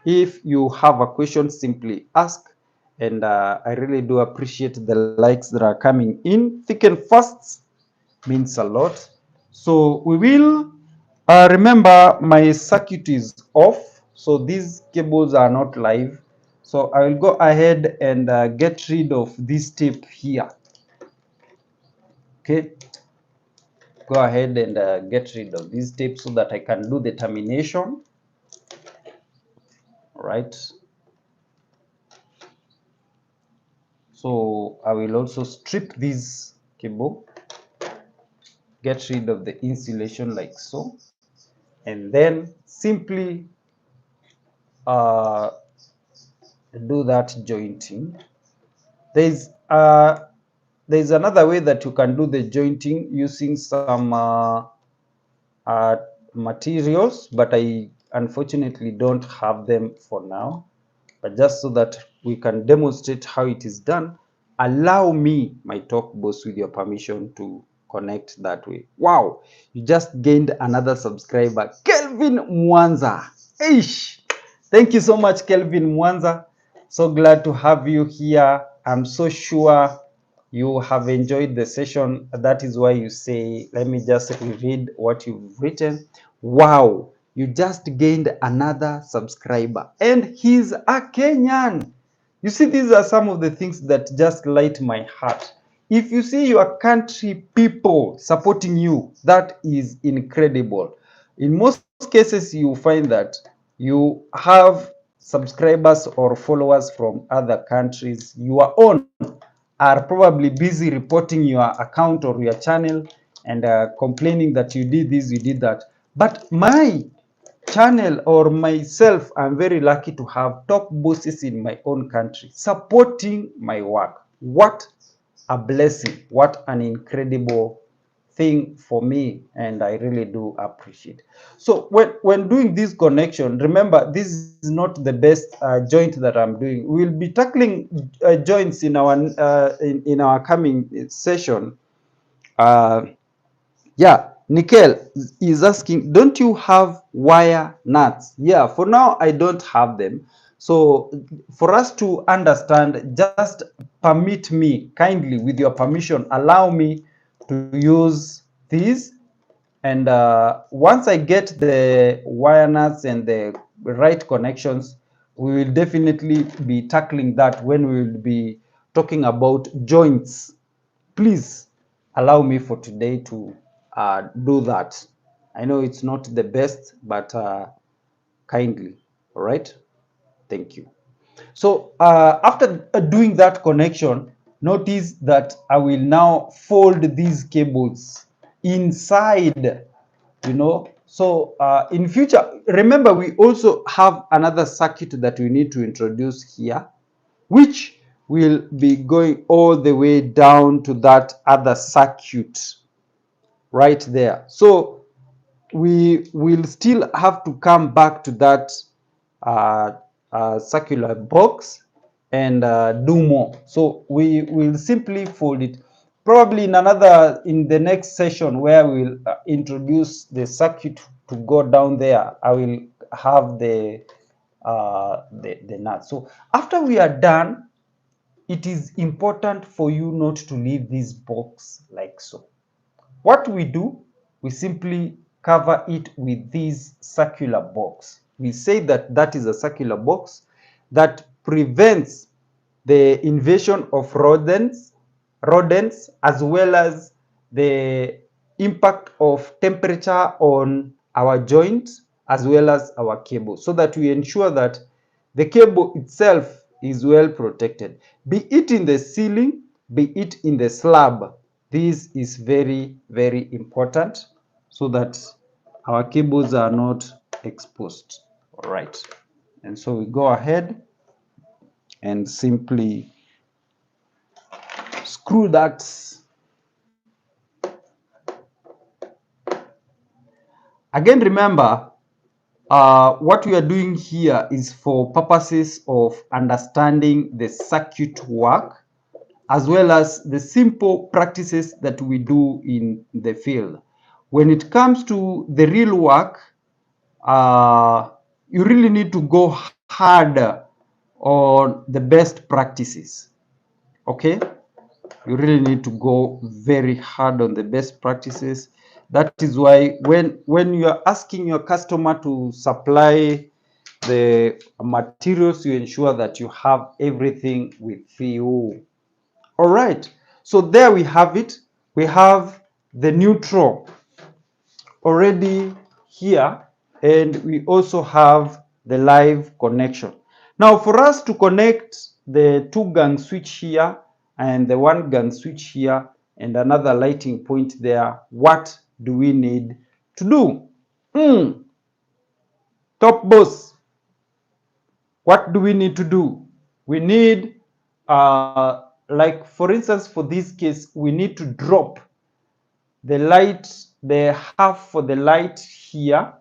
Speaker 1: If you have a question, simply ask, and I really do appreciate the likes that are coming in thick and fast. Means a lot. So we will remember my circuit is off, so these cables are not live. So I will go ahead and get rid of this tape here. Okay, go ahead and get rid of this tape so that I can do the termination. All right. So I will also strip this cable, get rid of the insulation like so, and then simply do that jointing. There's another way that you can do the jointing using some materials, but I unfortunately don't have them for now. But just so that we can demonstrate how it is done, allow me, my top boss, with your permission, to connect that way. Wow, you just gained another subscriber, Kelvin Mwanza. Eish, thank you so much, Kelvin Mwanza. So glad to have you here. I'm so sure you have enjoyed the session. That is why you say, let me just read what you've written. Wow, you just gained another subscriber, and he's a Kenyan. You see, these are some of the things that just light my heart. If you see your country people supporting you, that is incredible. In most cases, you find that you have subscribers or followers from other countries. Your own are probably busy reporting your account or your channel and complaining that you did this, you did that. But my channel or myself, I'm very lucky to have top bosses in my own country supporting my work. What a blessing. What an incredible thing for me, and I really do appreciate. So when doing this connection, remember, this is not the best joint that I'm doing. We'll be tackling joints in our coming session. Yeah, Nikel is asking, don't you have wire nuts? Yeah, for now I don't have them. So for us to understand, just permit me kindly, with your permission, allow me to use these. And once I get the wire nuts and the right connections, we will definitely be tackling that when we will be talking about joints. Please allow me for today to do that. I know it's not the best, but kindly. All right. Thank you. So after doing that connection, notice that I will now fold these cables inside, So in future, remember we also have another circuit that we need to introduce here, which will be going all the way down to that other circuit right there. So we will still have to come back to that circular box and do more. So we will simply fold it. Probably in the next session where we'll introduce the circuit to go down there, I will have the nut. So after we are done, it is important for you not to leave this box like so. What we do, we simply cover it with this circular box. We say that that is a circular box that prevents the invasion of rodents as well as the impact of temperature on our joint as well as our cable, so that we ensure that the cable itself is well protected, be it in the ceiling, be it in the slab. This is very, very important so that our cables are not exposed. All right. And so we go ahead and simply screw that. Again, remember, what we are doing here is for purposes of understanding the circuit work as well as the simple practices that we do in the field. When it comes to the real work, you really need to go harder on the best practices. Okay? You really need to go very hard on the best practices. That is why when you are asking your customer to supply the materials, you ensure that you have everything with you. All right, so there we have it. We have the neutral already here, and we also have the live connection. Now for us to connect the 2-gang switch here and the 1-gang switch here and another lighting point there, what do we need to do? Top boss, what do we need to do? We need, like for instance, for this case, we need to drop the light, the half for the light here.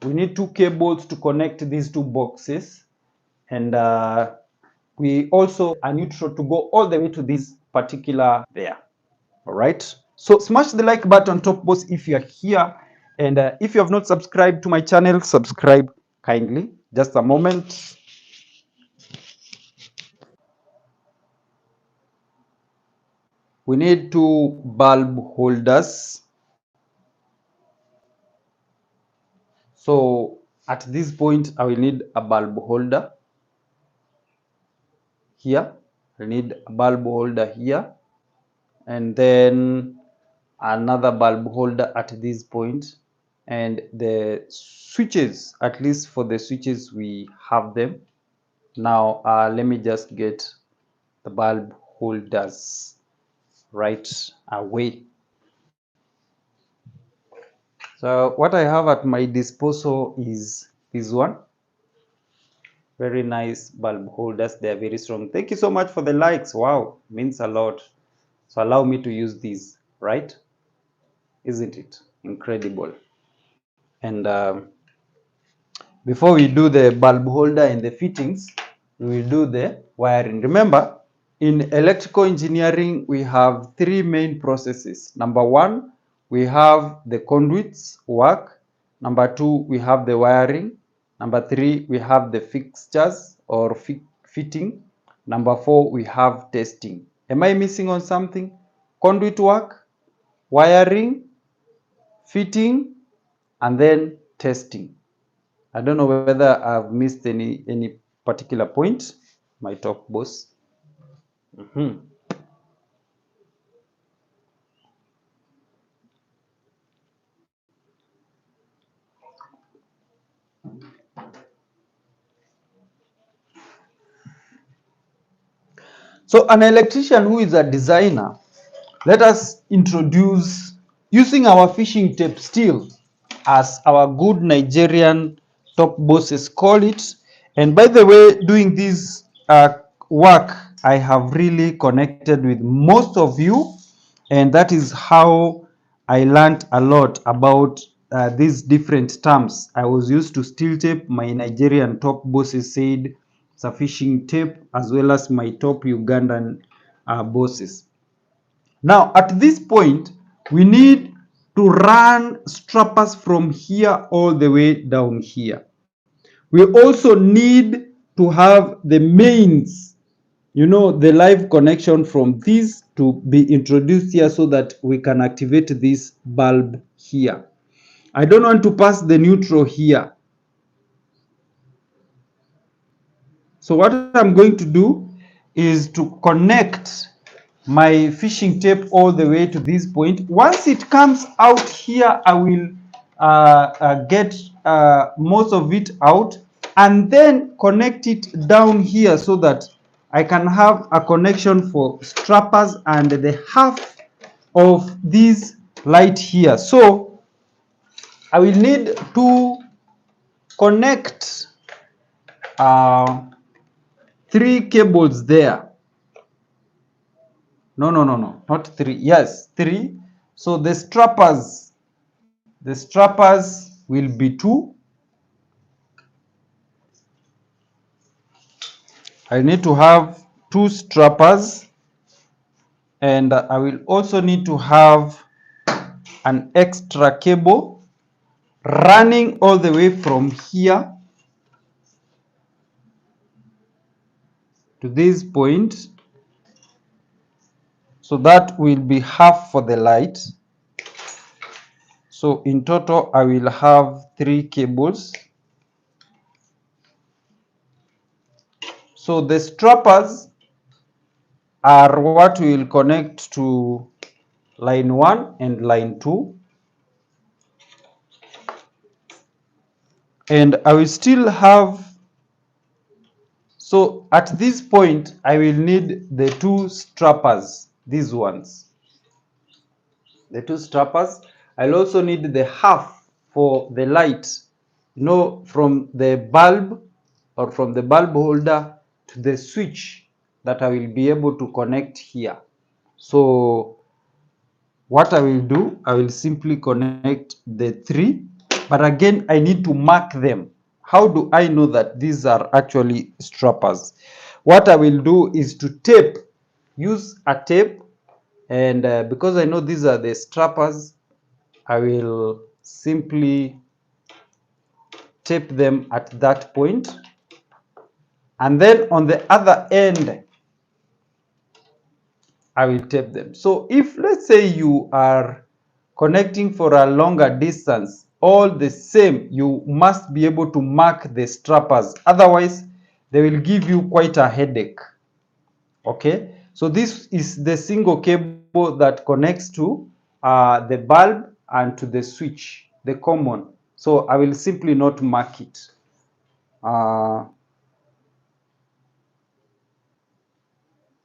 Speaker 1: We need 2 cables to connect these 2 boxes, and we also a neutral to go all the way to this particular there. All right, so smash the like button, top boss, if you are here, and if you have not subscribed to my channel, subscribe kindly. Just a moment. We need 2 bulb holders. So at this point, I will need a bulb holder here. I need a bulb holder here, and then another bulb holder at this point, and the switches, at least for the switches we have them. Now let me just get the bulb holders right away. So what I have at my disposal is this one. Very nice bulb holders. They are very strong. Thank you so much for the likes. Wow, means a lot. So allow me to use these, right? Isn't it incredible? And before we do the bulb holder and the fittings, we will do the wiring. Remember, in electrical engineering, we have 3 main processes. Number 1, we have the conduits work. Number 2, we have the wiring. Number 3, we have the fixtures or fitting. Number 4, we have testing. Am I missing on something? Conduit work, wiring, fitting, and then testing. I don't know whether I've missed any particular point, my top boss. So an electrician who is a designer, let us introduce using our fishing tape still. as our good Nigerian top bosses call it. And by the way, doing this work, I have really connected with most of you, and that is how I learned a lot about these different terms. I was used to steel tape. My Nigerian top bosses said it's a fishing tape, as well as my top Ugandan bosses. Now, at this point, we need to run strappers from here all the way down here. We also need to have the mains, the live connection from this to be introduced here so that we can activate this bulb here. I don't want to pass the neutral here. So what I'm going to do is to connect my fishing tape all the way to this point. Once it comes out here, I will get most of it out and then connect it down here so that I can have a connection for strappers and the half of this light here. So I will need to connect 3 cables there. No, not 3. Yes, 3. So the strappers will be 2. I need to have 2 strappers, and I will also need to have an extra cable running all the way from here to this point. So that will be half for the light. So in total, I will have 3 cables. So the strappers are what will connect to line 1 and line 2. And I will still have, so at this point, I will need the 2 strappers, these ones. The 2 strappers. I'll also need the half for the light, from the bulb or from the bulb holder to the switch that I will be able to connect here. So what I will do, I will simply connect the 3, but again, I need to mark them. How do I know that these are actually strappers? What I will do is to tape, use a tape, and because I know these are the strappers, I will simply tape them at that point. And then on the other end, I will tape them. So if, let's say, you are connecting for a longer distance, all the same, you must be able to mark the strappers. Otherwise, they will give you quite a headache. Okay, so this is the single cable that connects to the bulb and to the switch, the common. So I will simply not mark it.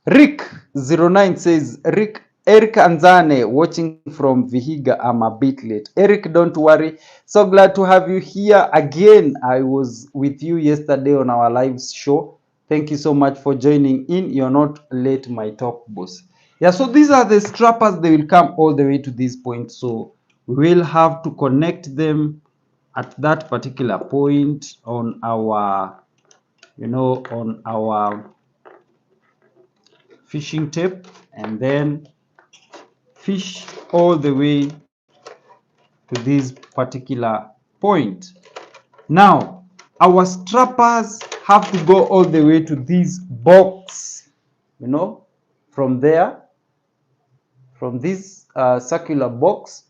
Speaker 1: Rick09 says, Eric Anzane watching from Vihiga. I'm a bit late. Eric, don't worry. So glad to have you here again. I was with you yesterday on our live show. Thank you so much for joining in. You're not late, my top boss. Yeah, so these are the strappers. They will come all the way to this point. So we will have to connect them at that particular point on our, on our fishing tape, and then fish all the way to this particular point. Now, our strappers have to go all the way to this box, from there, from this circular box,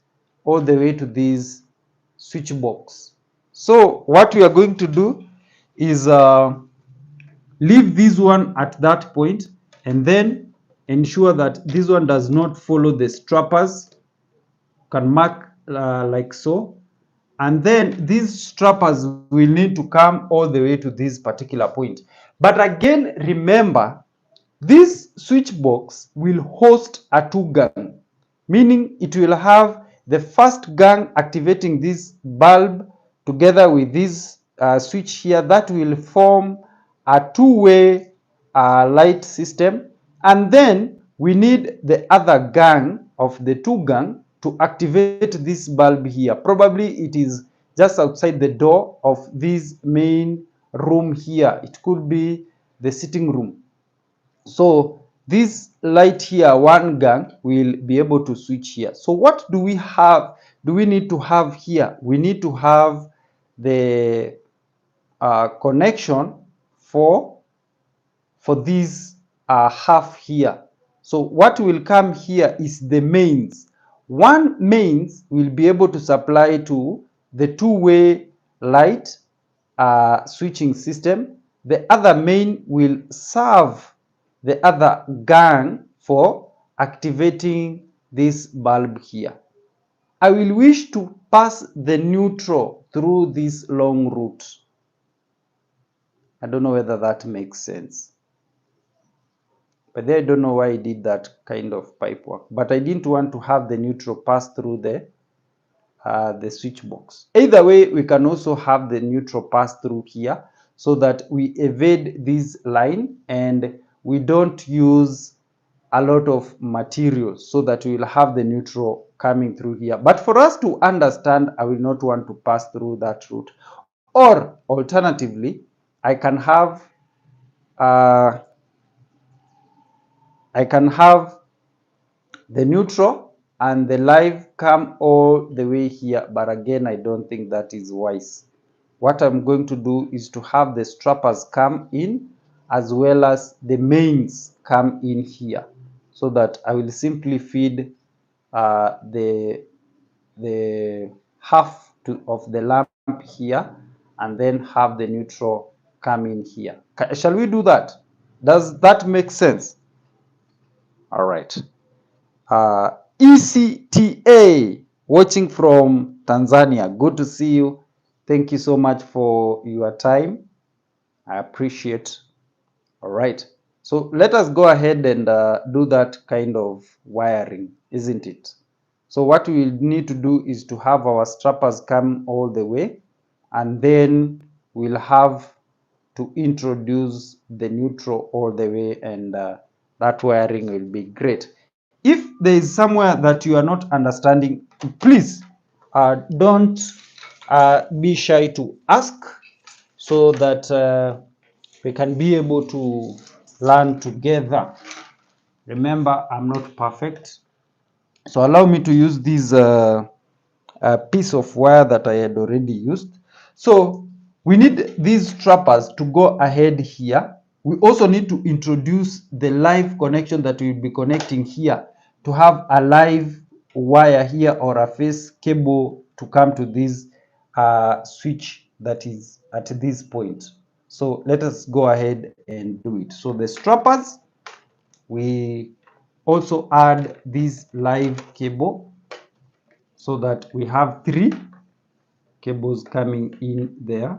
Speaker 1: all the way to this switch box. So what we are going to do is leave this one at that point, and then ensure that this one does not follow the strappers. Can mark like so, and then these strappers will need to come all the way to this particular point. But again, remember, this switch box will host a 2 gun, meaning it will have the first gang activating this bulb together with this switch here, that will form a two-way light system, and then we need the other gang of the two gang to activate this bulb here. Probably it is just outside the door of this main room here. It could be the sitting room. So this light here, one gang, will be able to switch here. So what do we have? Do we need to have here? We need to have the connection for this half here. So what will come here is the mains. One mains will be able to supply to the two-way light switching system. The other main will serve the other gang for activating this bulb here. I will wish to pass the neutral through this long route. I don't know whether that makes sense. But then I don't know why I did that kind of pipe work. But I didn't want to have the neutral pass through the switch box. Either way, we can also have the neutral pass through here so that we evade this line and we don't use a lot of materials, so that we will have the neutral coming through here. But for us to understand, I will not want to pass through that route. Or alternatively, I can have the neutral and the live come all the way here, but again, I don't think that is wise. What I'm going to do is to have the strappers come in as well as the mains come in here, so that I will simply feed the half of the lamp here and then have the neutral come in here. Shall we do that? Does that make sense? All right. ECTA, watching from Tanzania. Good to see you. Thank you so much for your time. I appreciate. All right. So let us go ahead and do that kind of wiring, isn't it? So what we need to do is to have our strappers come all the way, and then we'll have to introduce the neutral all the way, and that wiring will be great. If there is somewhere that you are not understanding, please don't be shy to ask, so that we can be able to learn together. Remember, I'm not perfect, so allow me to use this piece of wire that I had already used. So we need these strappers to go ahead here. We also need to introduce the live connection that we'll be connecting here, to have a live wire here or a phase cable to come to this switch that is at this point. So let us go ahead and do it. So the strappers, we also add this live cable, so that we have 3 cables coming in there.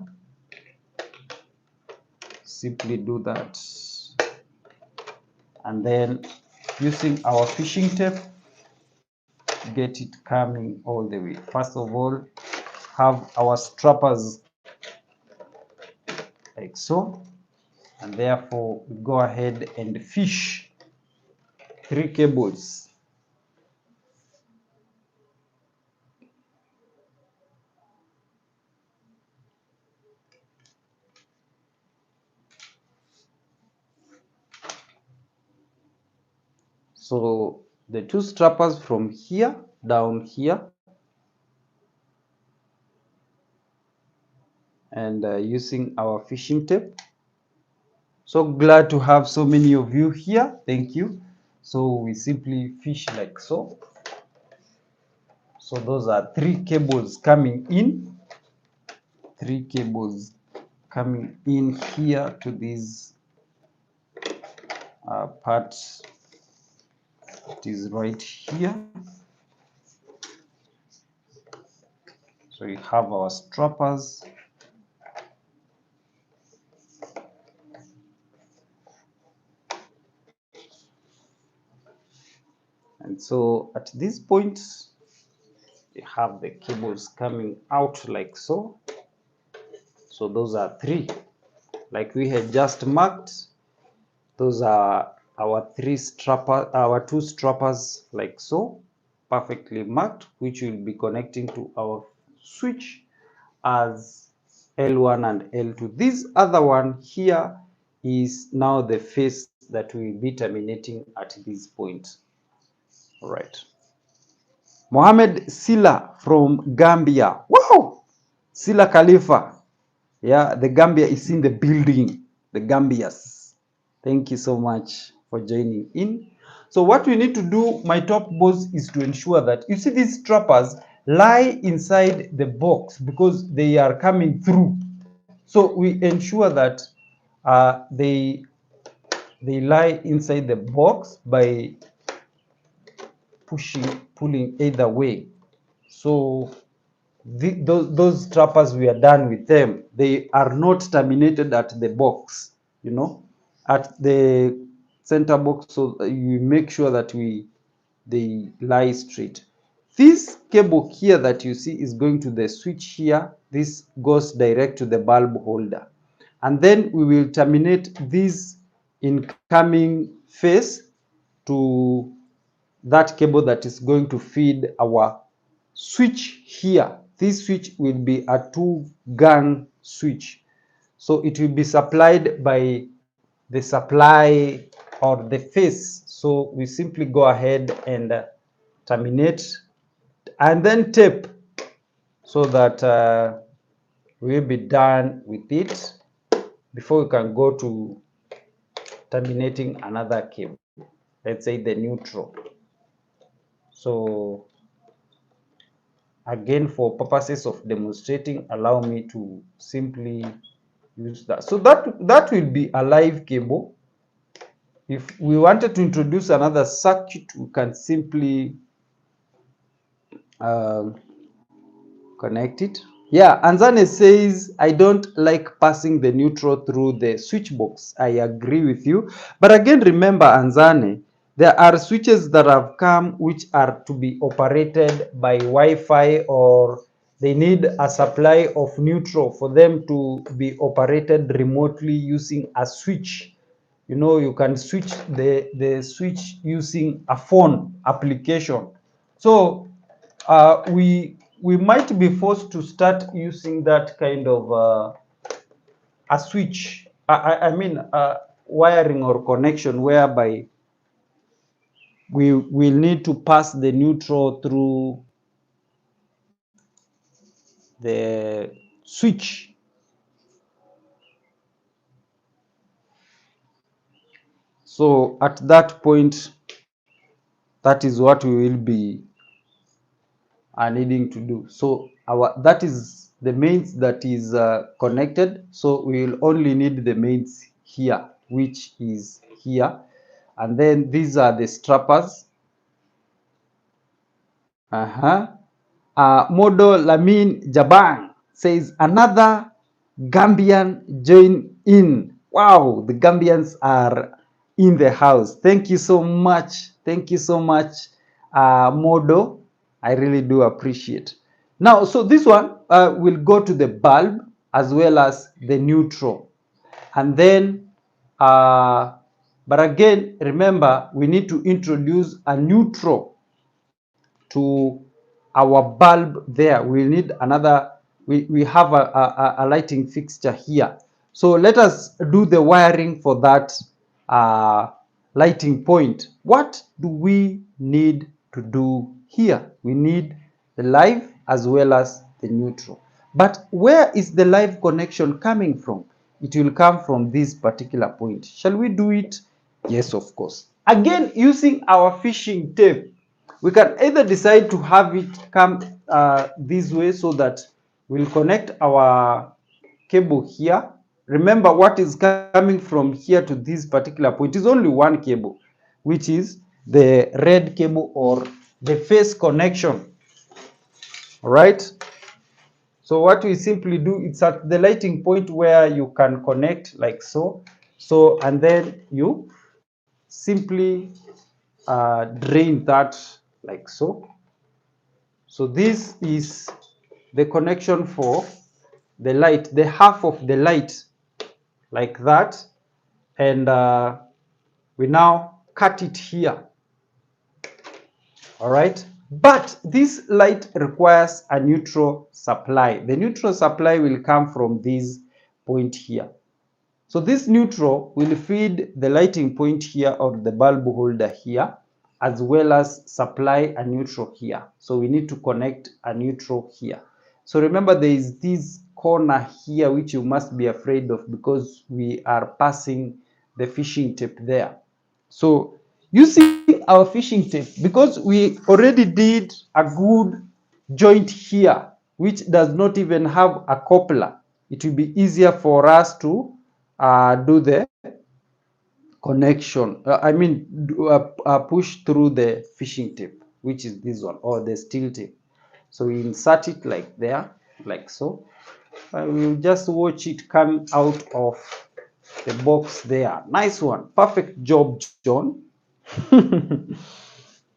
Speaker 1: Simply do that, and then using our fishing tape, get it coming all the way. First of all, have our strappers like so, and therefore we go ahead and fish 3 cables. So the 2 strappers from here down here, and using our fishing tape. So glad to have so many of you here. Thank you. So we simply fish like so. So those are 3 cables coming in. 3 cables coming in here to this part. It is right here. So we have our strappers. And so at this point, we have the cables coming out like so. So those are 3, like we had just marked. Those are our 2 strappers like so, perfectly marked, which will be connecting to our switch as L1 and L2. This other one here is now the face that we will be terminating at this point. All right. Mohammed Silla from Gambia. Wow! Silla Khalifa. Yeah, the Gambia is in the building. The Gambias. Thank you so much for joining in. So what we need to do, my top boss, is to ensure that, you see, these strappers lie inside the box because they are coming through. So we ensure that they lie inside the box by pulling either way. So those strappers, we are done with them. They are not terminated at the box, you know, at the center box. So you make sure that they lie straight. This cable here that you see is going to the switch here. This goes direct to the bulb holder. And then we will terminate this incoming phase to that cable that is going to feed our switch here. This switch will be a 2-gang switch. So it will be supplied by the supply or the phase. So we simply go ahead and terminate and then tape so that we'll be done with it before we can go to terminating another cable, let's say the neutral. So again, for purposes of demonstrating, allow me to simply use that. So that will be a live cable. If we wanted to introduce another circuit, we can simply connect it. Yeah, Anzane says, I don't like passing the neutral through the switch box. I agree with you. But again, remember, Anzane, there are switches that have come which are to be operated by Wi-Fi, or they need a supply of neutral for them to be operated remotely using a switch. You know, you can switch the switch using a phone application. So we might be forced to start using that kind of a switch. I mean, wiring or connection whereby we will need to pass the neutral through the switch. So at that point, that is what we will be needing to do. So that is the mains that is connected. So we will only need the mains here, which is here, and then these are the strappers. Modo Lamin Jabang says another Gambian join in. Wow, the Gambians are in the house. Thank you so much. Thank you so much, Modo. I really do appreciate. Now, so this one will go to the bulb as well as the neutral. And then, but again, remember, we need to introduce a neutral to our bulb there. We need another, we have a lighting fixture here. So let us do the wiring for that lighting point. What do we need to do here? We need the live as well as the neutral. But where is the live connection coming from? It will come from this particular point. Shall we do it? Yes, of course. Again, using our fishing tape, we can either decide to have it come this way so that we'll connect our cable here. Remember, what is coming from here to this particular point is only one cable, which is the red cable or the phase connection. All right. So what we simply do, it's at the lighting point where you can connect like so. So, and then you simply drain that like so. So this is the connection for the light, the half of the light, like that. And we now cut it here. All right. But this light requires a neutral supply. The neutral supply will come from this point here. So this neutral will feed the lighting point here or the bulb holder here, as well as supply a neutral here. So we need to connect a neutral here. So remember, there is this corner here which you must be afraid of, because we are passing the fishing tape there. So using our fishing tape, because we already did a good joint here which does not even have a coupler, it will be easier for us to do the connection. Push through the fishing tape, which is this one, or the steel tape. So we insert it like there, like so. We'll just watch it come out of the box there. Nice one. Perfect job, John. It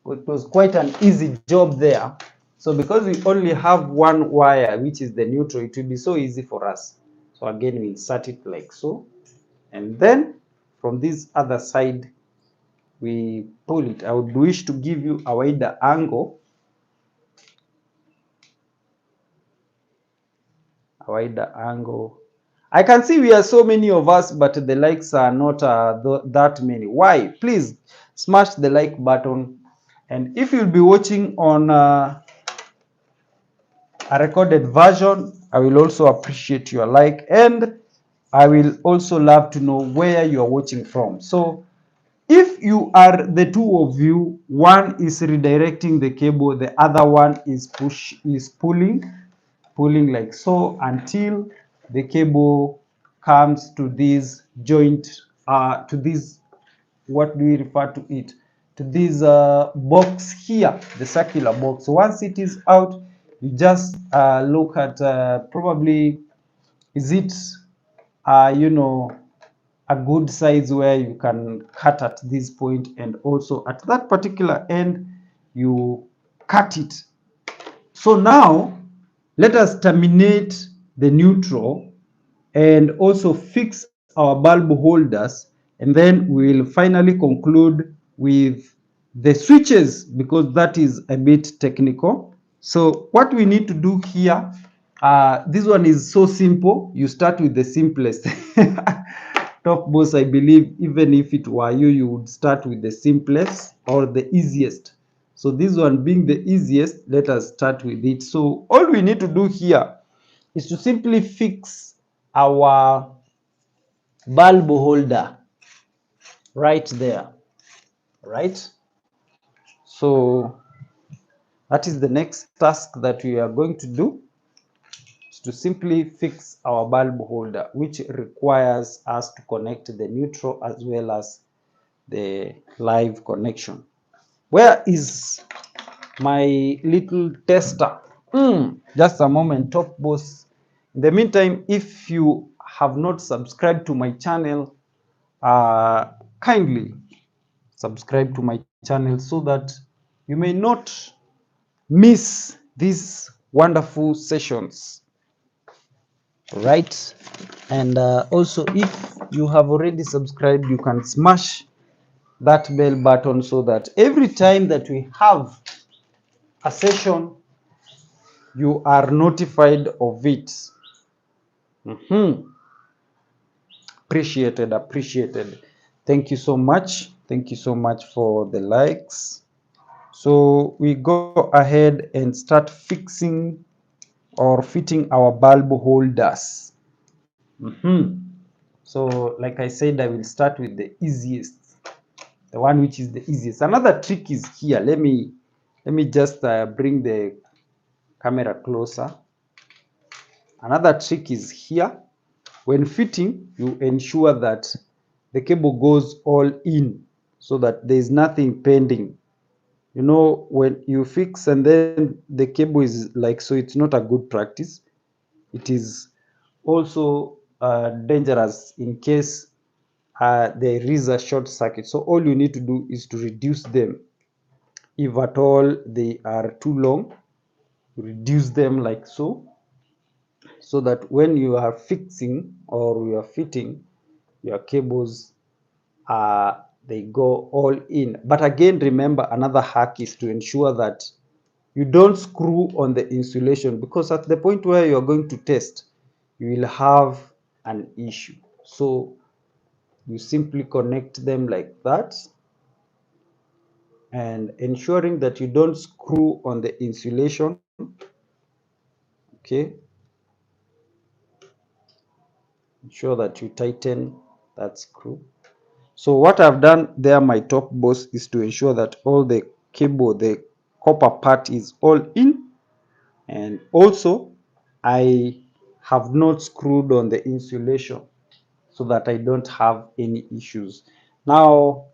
Speaker 1: was quite an easy job there. So because we only have one wire, which is the neutral, it will be so easy for us. So again, we insert it like so. And then from this other side, we pull it. I would wish to give you a wider angle. I can see we are so many of us, but the likes are not that many. Why? Please smash the like button. And if you'll be watching on a recorded version, I will also appreciate your like, and I will also love to know where you are watching from. So if you are the two of you, one is redirecting the cable, the other one is pulling like so until the cable comes to this joint, to this, what do we refer to it, to this box here, the circular box. Once it is out, you just look at probably, is it a good size where you can cut at this point, and also at that particular end you cut it. So now let us terminate the neutral and also fix our bulb holders, and then we'll finally conclude with the switches, because that is a bit technical. So what we need to do here, this one is so simple. You start with the simplest. Top boss, I believe even if it were you, you would start with the simplest or the easiest. So this one being the easiest, let us start with it. So all we need to do here is to simply fix our bulb holder right there, right? So that is the next task that we are going to do, is to simply fix our bulb holder, which requires us to connect the neutral as well as the live connection. Where is my little tester? Just a moment, top boss. In the meantime, if you have not subscribed to my channel, kindly subscribe to my channel so that you may not miss these wonderful sessions, right? And also, if you have already subscribed, you can smash that bell button so that every time that we have a session, you are notified of it. Appreciated. Thank you so much. Thank you so much for the likes. So we go ahead and start fixing or fitting our bulb holders. So like I said, I will start with the easiest, the one which is the easiest. Another trick is here. Let me just bring the camera closer. Another trick is here. When fitting, you ensure that the cable goes all in so that there is nothing pending. You know, when you fix and then the cable is like so, it's not a good practice. It is also dangerous in case there is a short circuit. So all you need to do is to reduce them if at all they are too long. reduce them like so, so that when you are fixing or you are fitting your cables, they go all in. But again, remember, another hack is to ensure that you don't screw on the insulation, because at the point where you are going to test, you will have an issue. So you simply connect them like that, and ensuring that you don't screw on the insulation. Okay, ensure that you tighten that screw. So what I've done there, my top boss, is to ensure that all the cable, the copper part, is all in, and also I have not screwed on the insulation so that I don't have any issues. Now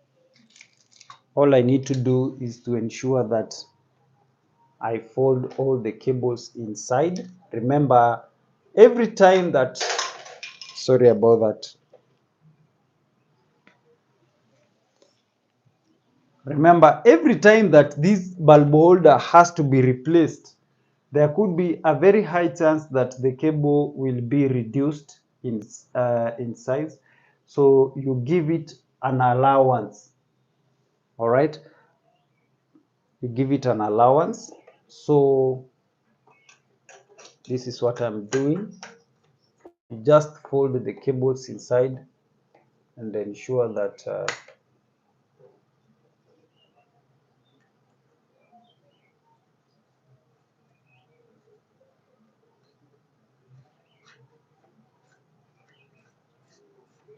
Speaker 1: all I need to do is to ensure that I fold all the cables inside. Remember, every time that, sorry about that. Remember, every time that this bulb holder has to be replaced, there could be a very high chance that the cable will be reduced in size. So you give it an allowance. All right, you give it an allowance. So this is what I'm doing. You just fold the cables inside and ensure that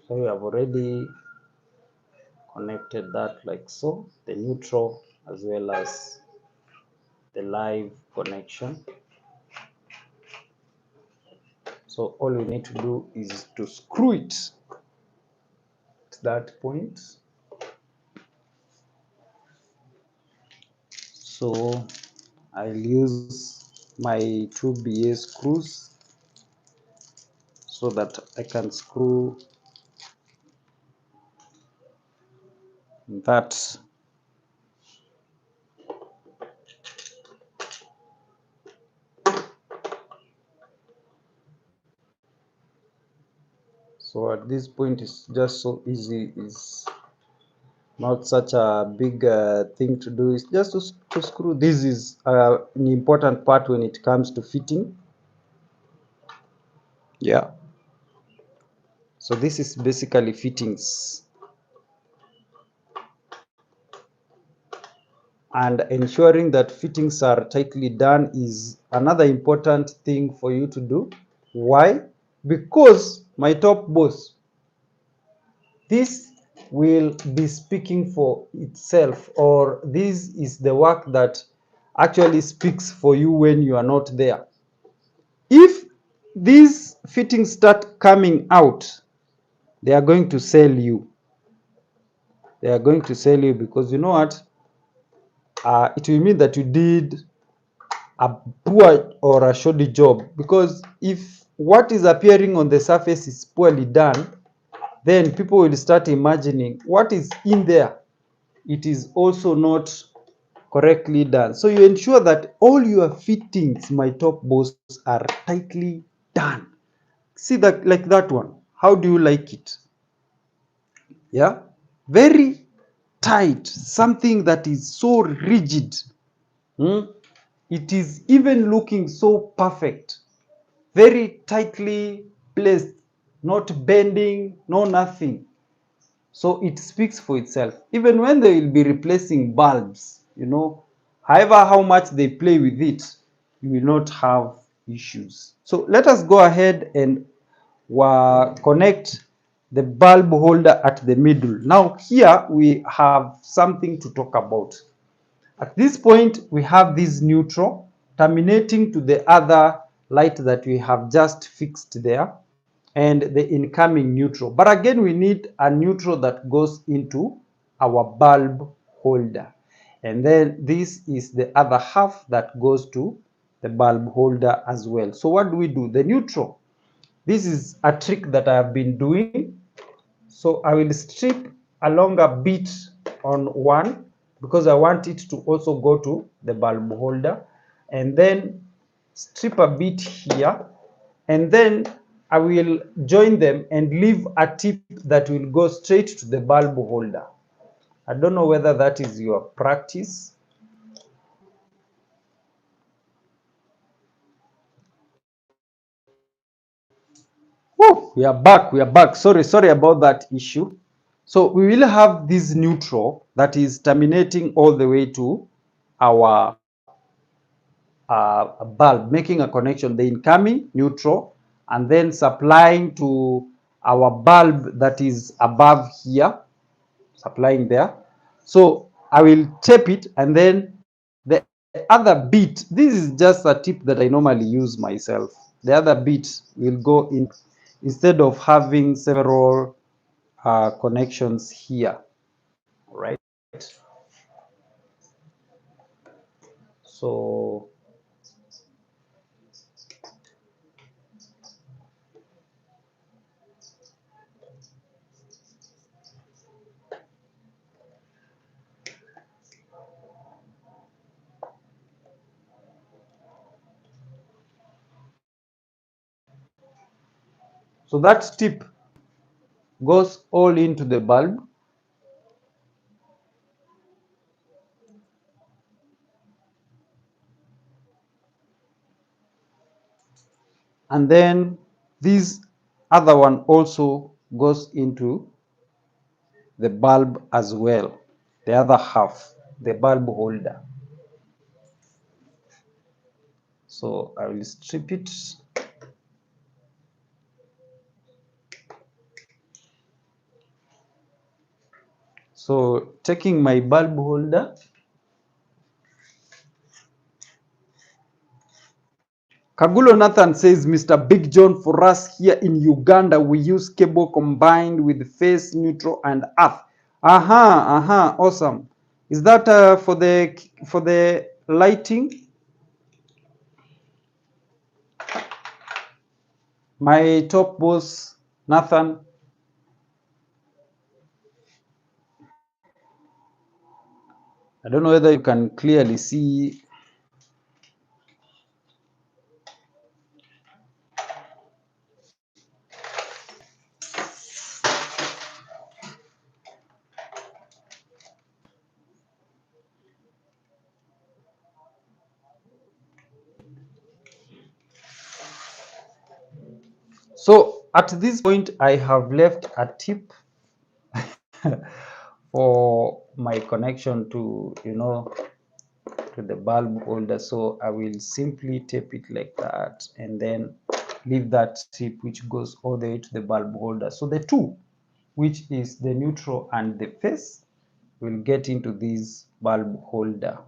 Speaker 1: so we have already connected that like so, the neutral as well as the live connection. So all we need to do is to screw it to that point. So I'll use my 2BA screws so that I can screw that. So at this point, it's just so easy. It's not such a big thing to do. It's just to screw. This is an important part when it comes to fitting. Yeah. So this is basically fittings. And ensuring that fittings are tightly done is another important thing for you to do. Why? Because, my top boss, this will be speaking for itself, or this is the work that actually speaks for you when you are not there. If these fittings start coming out, they are going to sell you. They are going to sell you, because you know what? It will mean that you did a poor or a shoddy job, because if what is appearing on the surface is poorly done, then people will start imagining what is in there. It is also not correctly done. So you ensure that all your fittings, my top boss, are tightly done. See that, like that one. How do you like it? Yeah, very tight, something that is so rigid. It is even looking so perfect, very tightly placed, not bending, no nothing. So it speaks for itself. Even when they will be replacing bulbs, however how much they play with it, you will not have issues. So let us go ahead and connect the bulb holder at the middle. Now here we have something to talk about. At this point, we have this neutral terminating to the other light that we have just fixed there, and the incoming neutral. But again, we need a neutral that goes into our bulb holder. And then this is the other half that goes to the bulb holder as well. So what do? The neutral. This is a trick that I have been doing. So I will strip along a bit on one, because I want it to also go to the bulb holder. And then strip a bit here, and then I will join them and leave a tip that will go straight to the bulb holder. I don't know whether that is your practice. Woo, we are back. We are back. Sorry about that issue. So we will have this neutral that is terminating all the way to our bulb, making a connection, the incoming neutral, and then supplying to our bulb that is above here, supplying there. So I will tape it, and then the other bit, this is just a tip that I normally use myself. The other bit will go in instead of having several connections here, right? So that tip goes all into the bulb, and then this other one also goes into the bulb as well, the other half, the bulb holder. So I will strip it. So taking my bulb holder, Kagulo Nathan says, Mr. Big John, for us here in Uganda, we use cable combined with phase, neutral, and earth. Awesome. Is that for the lighting? My top boss, Nathan. I don't know whether you can clearly see. So at this point, I have left a tip for my connection to, to the bulb holder. So I will simply tape it like that, and then leave that tip which goes all the way to the bulb holder. So the two, which is the neutral and the phase, will get into this bulb holder.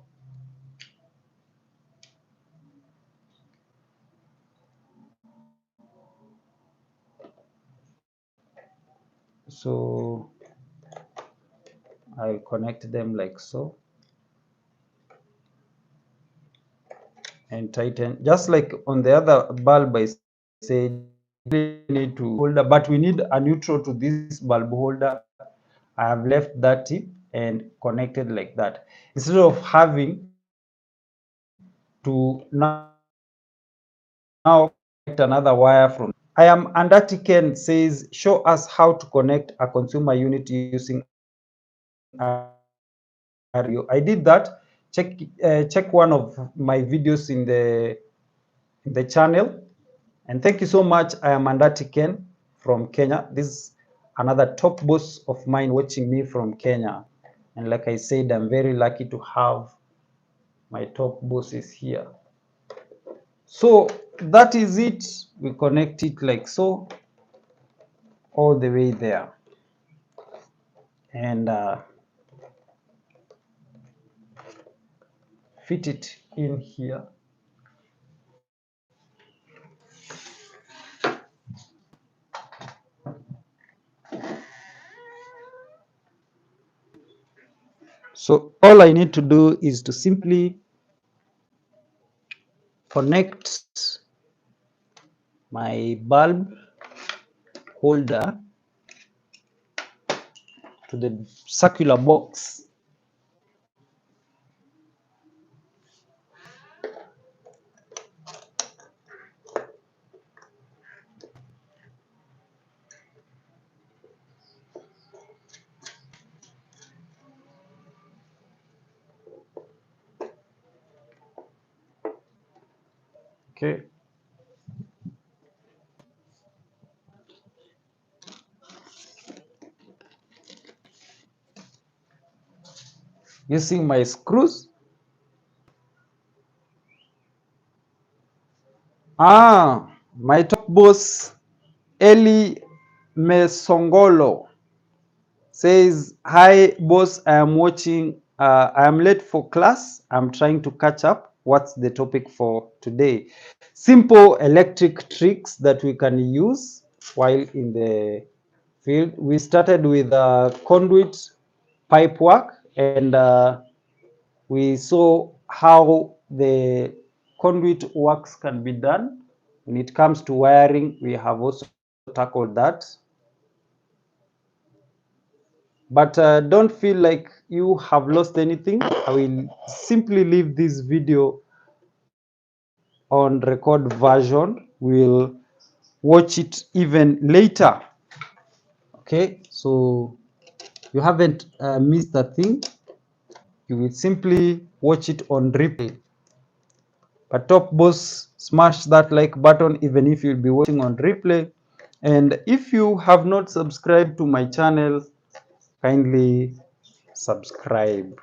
Speaker 1: So I'll connect them like so and tighten, just like on the other bulb I said, we need to holder, but we need a neutral to this bulb holder. I have left that tip and connected like that, instead of having to now connect another wire from. I am Andatiken says, show us how to connect a consumer unit using RU. I did that. Check one of my videos in the channel. And thank you so much. I am Andatiken from Kenya. This is another top boss of mine watching me from Kenya. And like I said, I'm very lucky to have my top bosses here. So that is it. We connect it like so, all the way there, and fit it in here. So all I need to do is to simply connect my bulb holder to the circular box. Okay. Using my screws. My top boss, Eli Mesongolo, says, "Hi, boss. I am watching. I am late for class. I'm trying to catch up. What's the topic for today? Simple electric tricks that we can use while in the field." We started with conduit pipe work, and we saw how the conduit works can be done. When it comes to wiring, we have also tackled that. But don't feel like you have lost anything. I will simply leave this video on record version. We'll watch it even later. Okay, so you haven't missed a thing. You will simply watch it on replay. But top boss, smash that like button even if you'll be watching on replay. And if you have not subscribed to my channel, kindly subscribe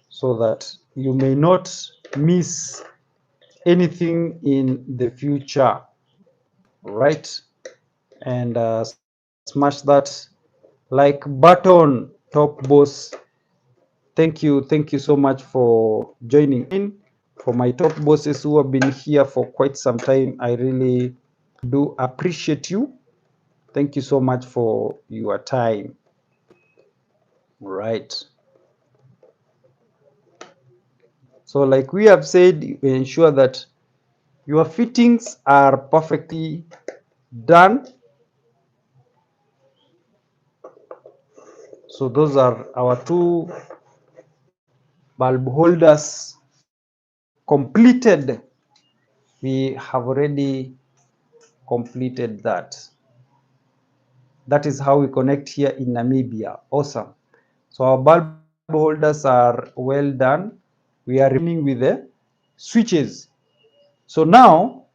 Speaker 1: so that you may not miss anything in the future, right? And smash that like button, top boss. Thank you so much for joining in. For my top bosses who have been here for quite some time, I really do appreciate you. Thank you so much for your time. Right. So like we have said, you ensure that your fittings are perfectly done. So those are our two bulb holders completed. We have already completed that. That is how we connect here in Namibia. Awesome. So our bulb holders are well done. We are remaining with the switches. So now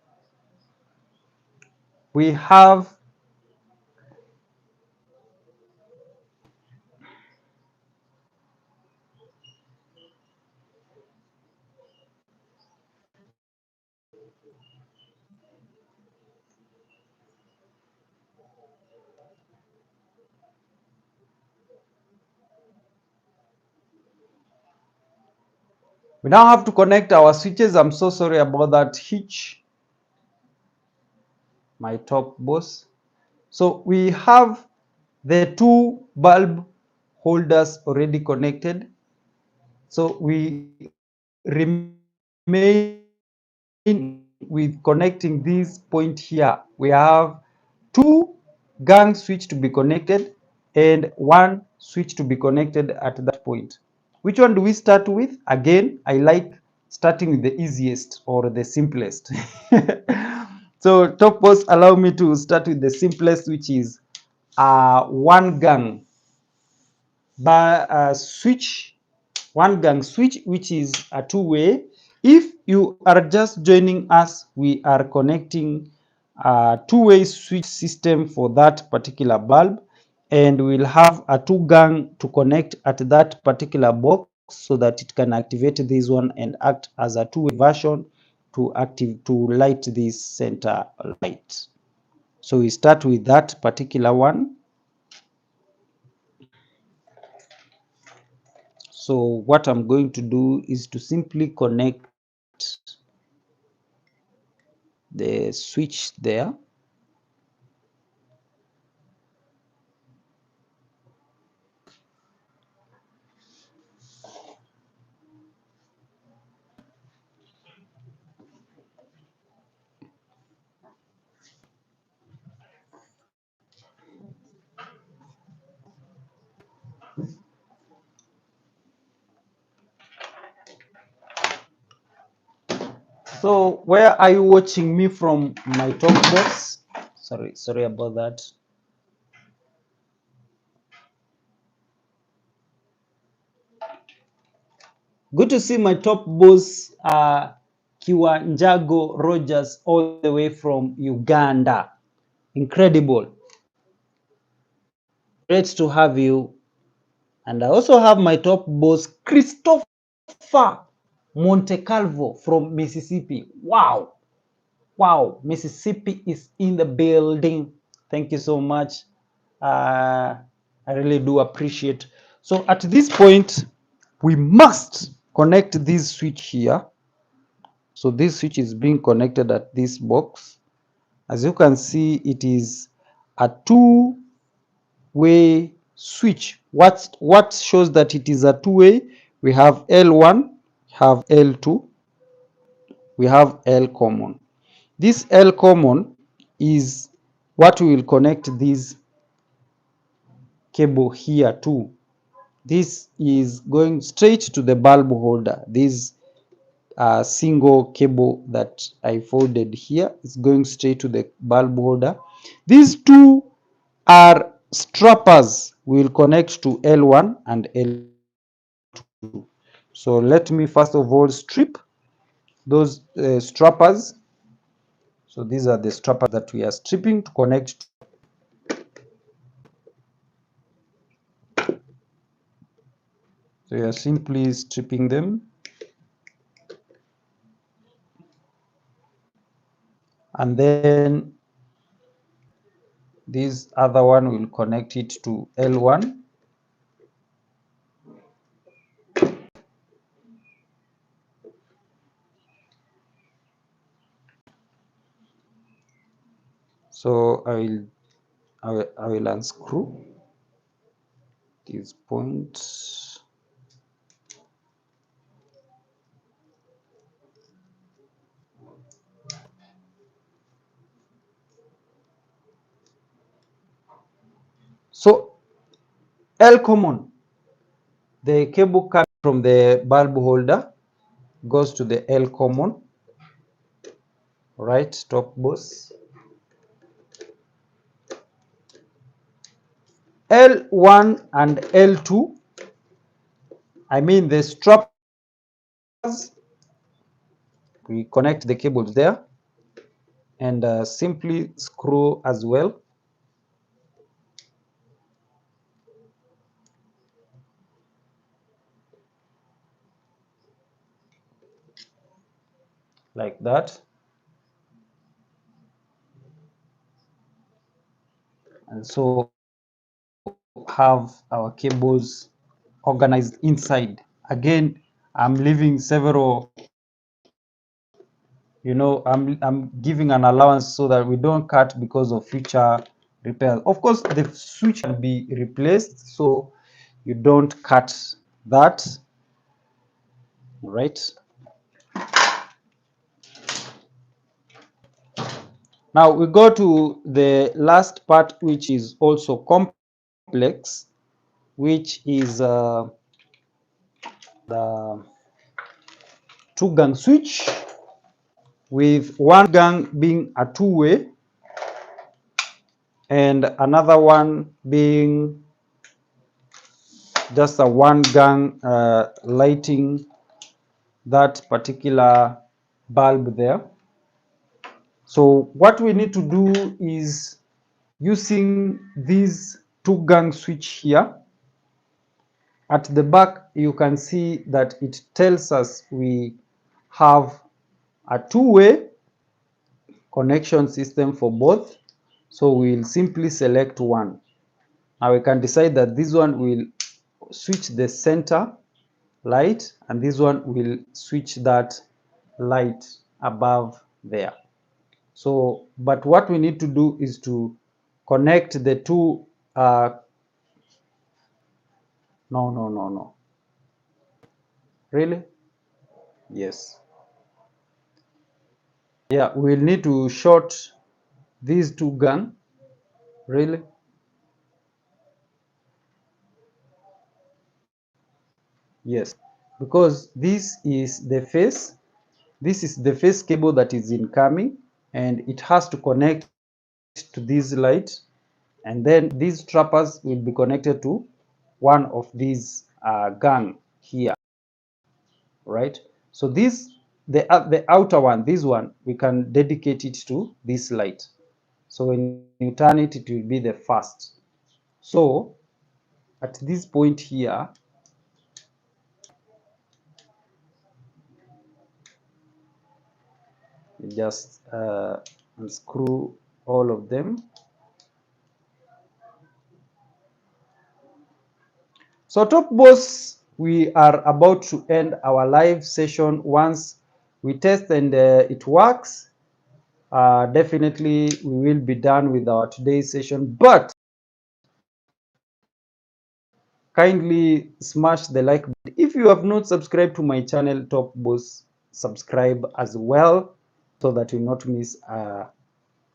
Speaker 1: we have we now have to connect our switches. I'm so sorry about that hitch, my top boss. So we have the two bulb holders already connected. So we remain with connecting this point here. We have two gang switch to be connected and one switch to be connected at that point. Which one do we start with? Again, I like starting with the easiest or the simplest. So top boss, allow me to start with the simplest, which is one gang switch, one gang switch, which is a two-way. If you are just joining us, we are connecting a two-way switch system for that particular bulb, and we'll have a two gang to connect at that particular box so that it can activate this one and act as a two-way version to light this center light. So we start with that particular one. So what I'm going to do is to simply connect the switch there. So where are you watching me from, my top box? Sorry about that. Good to see my top boss Kiwanjago Rogers all the way from Uganda. Incredible. Great to have you. And I also have my top boss, Christopher Montecalvo from Mississippi. Wow. Wow. Mississippi is in the building. Thank you so much. I really do appreciate. So at this point, we must connect this switch here. So this switch is being connected at this box. As you can see, it is a two-way switch. What shows that it is a two-way? We have L1, have L2, we have L common. This L common is what we will connect this cable here to. This is going straight to the bulb holder. This single cable that I folded here is going straight to the bulb holder. These two are strappers. We will connect to L1 and L2. So let me first of all strip those strappers. So these are the strappers that we are stripping to connect to. So we are simply stripping them. And then this other one will connect it to L1. So I will unscrew these points. So L common, the cable coming from the bulb holder goes to the L common, right, top boss. L1 and L2, I mean the strappers, we connect the cables there and simply screw as well. Like that. And so have our cables organized inside. Again, I'm leaving several, I'm giving an allowance so that we don't cut because of future repairs. Of course, the switch can be replaced, so you don't cut that, right? Now we go to the last part, which is also complex, which is the two-gang switch, with one gang being a two-way and another one being just a one gang lighting that particular bulb there. So what we need to do is, using this two gang switch here, at the back you can see that it tells us we have a two-way connection system for both. So we'll simply select one. Now we can decide that this one will switch the center light and this one will switch that light above there. So, but what we need to do is to connect the two. No. Really? Yes. Yeah, we'll need to short these two gun. Really? Yes. Because this is the face. This is the face cable that is incoming, and it has to connect to this light, and then these trappers will be connected to one of these gun here, right? So this the outer one, this one, we can dedicate it to this light. So when you turn it, it will be the first. So at this point here, you just unscrew all of them. So top boss, we are about to end our live session. Once we test and it works, definitely we will be done with our today's session. But kindly smash the like button. If you have not subscribed to my channel, Top Boss, subscribe as well so that you not miss a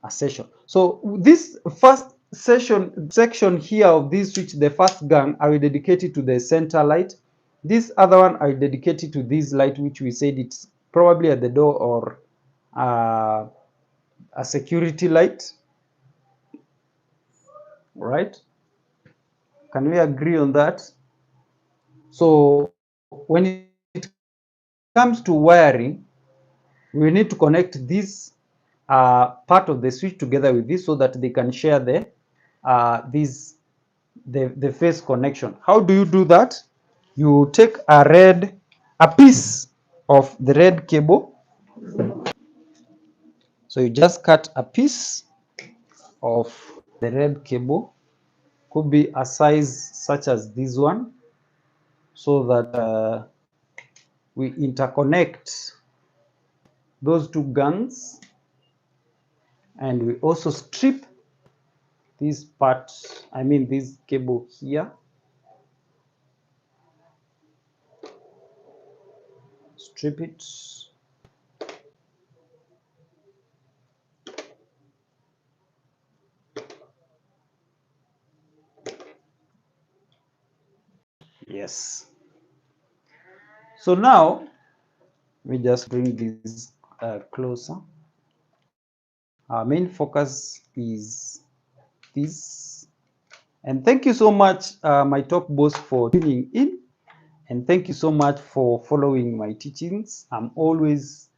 Speaker 1: session. So this first section here of this switch, the first gang, I will dedicate it to the center light. This other one I dedicate it to this light, which we said it's probably at the door or a security light. Right? Can we agree on that? So when it comes to wiring, we need to connect this part of the switch together with this so that they can share the phase connection. How do you do that? You take a piece of the red cable. So you just cut a piece of the red cable, could be a size such as this one, so that we interconnect those two guns, and we also strip this part, I mean this cable here, strip it. Yes. So now we just bring this closer. Our main focus is this. And thank you so much, my top boss, for tuning in. And thank you so much for following my teachings. I'm always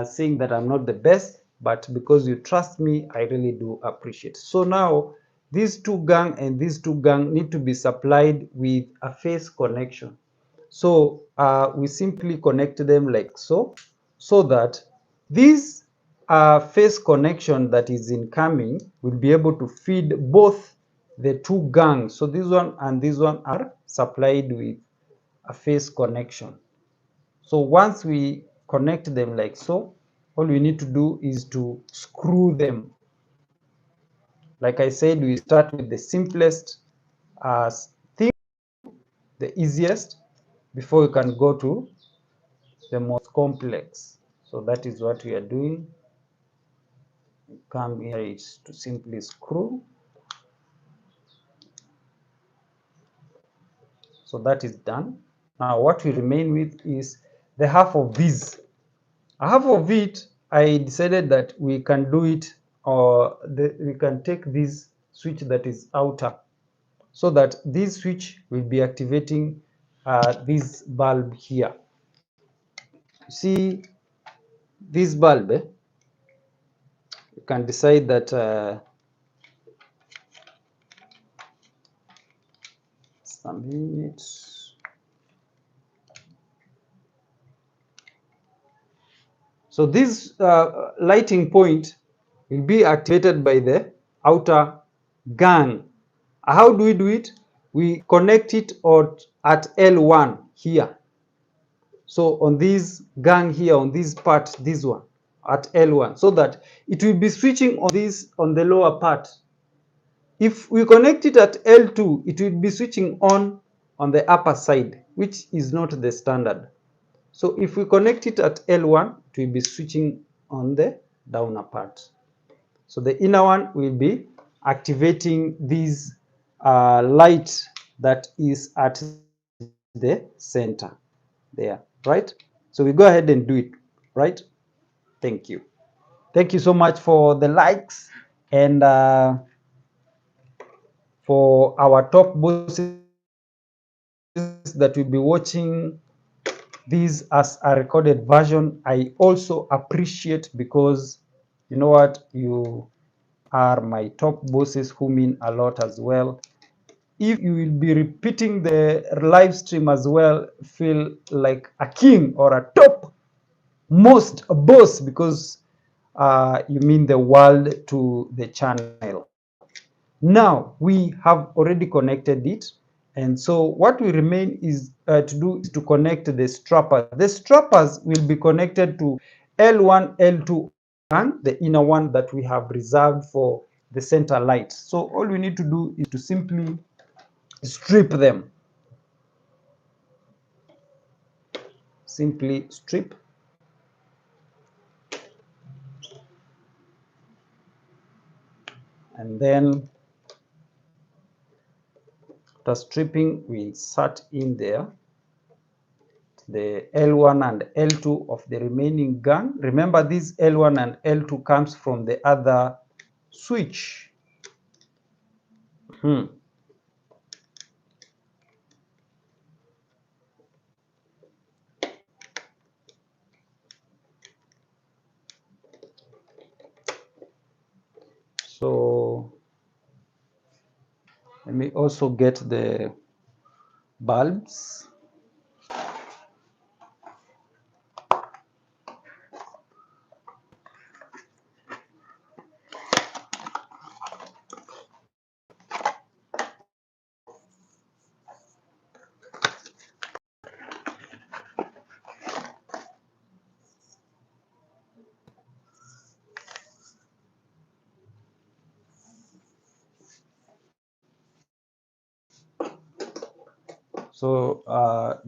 Speaker 1: saying that I'm not the best, but because you trust me, I really do appreciate. So now, these two gang and these two gang need to be supplied with a phase connection. So we simply connect them like so that this phase connection that is incoming will be able to feed both the two gangs. So this one and this one are supplied with a phase connection. So once we connect them like so, all we need to do is to screw them. Like I said, we start with the simplest thing, the easiest, before we can go to the most complex. So that is what we are doing. Come here is to simply screw. So that is done. Now what we remain with is the half of this. A half of it, I decided that we can do it, or we can take this switch that is outer, so that this switch will be activating this bulb here. See this bulb, you can decide that some minutes. So this lighting point will be activated by the outer gang. How do we do it? We connect it at L1 here. So on this gang here, on this part, this one, at L1, so that it will be switching on this on the lower part. If we connect it at L2, it will be switching on the upper side, which is not the standard. So if we connect it at L1, it will be switching on the downer part. So the inner one will be activating this light that is at the center there, right? So we go ahead and do it, right? Thank you. Thank you so much for the likes and for our top bosses that will be watching this as a recorded version. I also appreciate, because you know what, you are my top bosses who mean a lot as well. If you will be repeating the live stream as well, feel like a king or a top most boss, because you mean the world to the channel. Now we have already connected it, and so what will remain is to do is to connect the strappers. The strappers will be connected to L1, L2 of the gun, the inner one that we have reserved for the center light. So all we need to do is to simply strip them. Simply strip. And then after stripping, we insert in there the L1 and L2 of the remaining gun. Remember, this L1 and L2 comes from the other switch. So let me also get the bulbs. So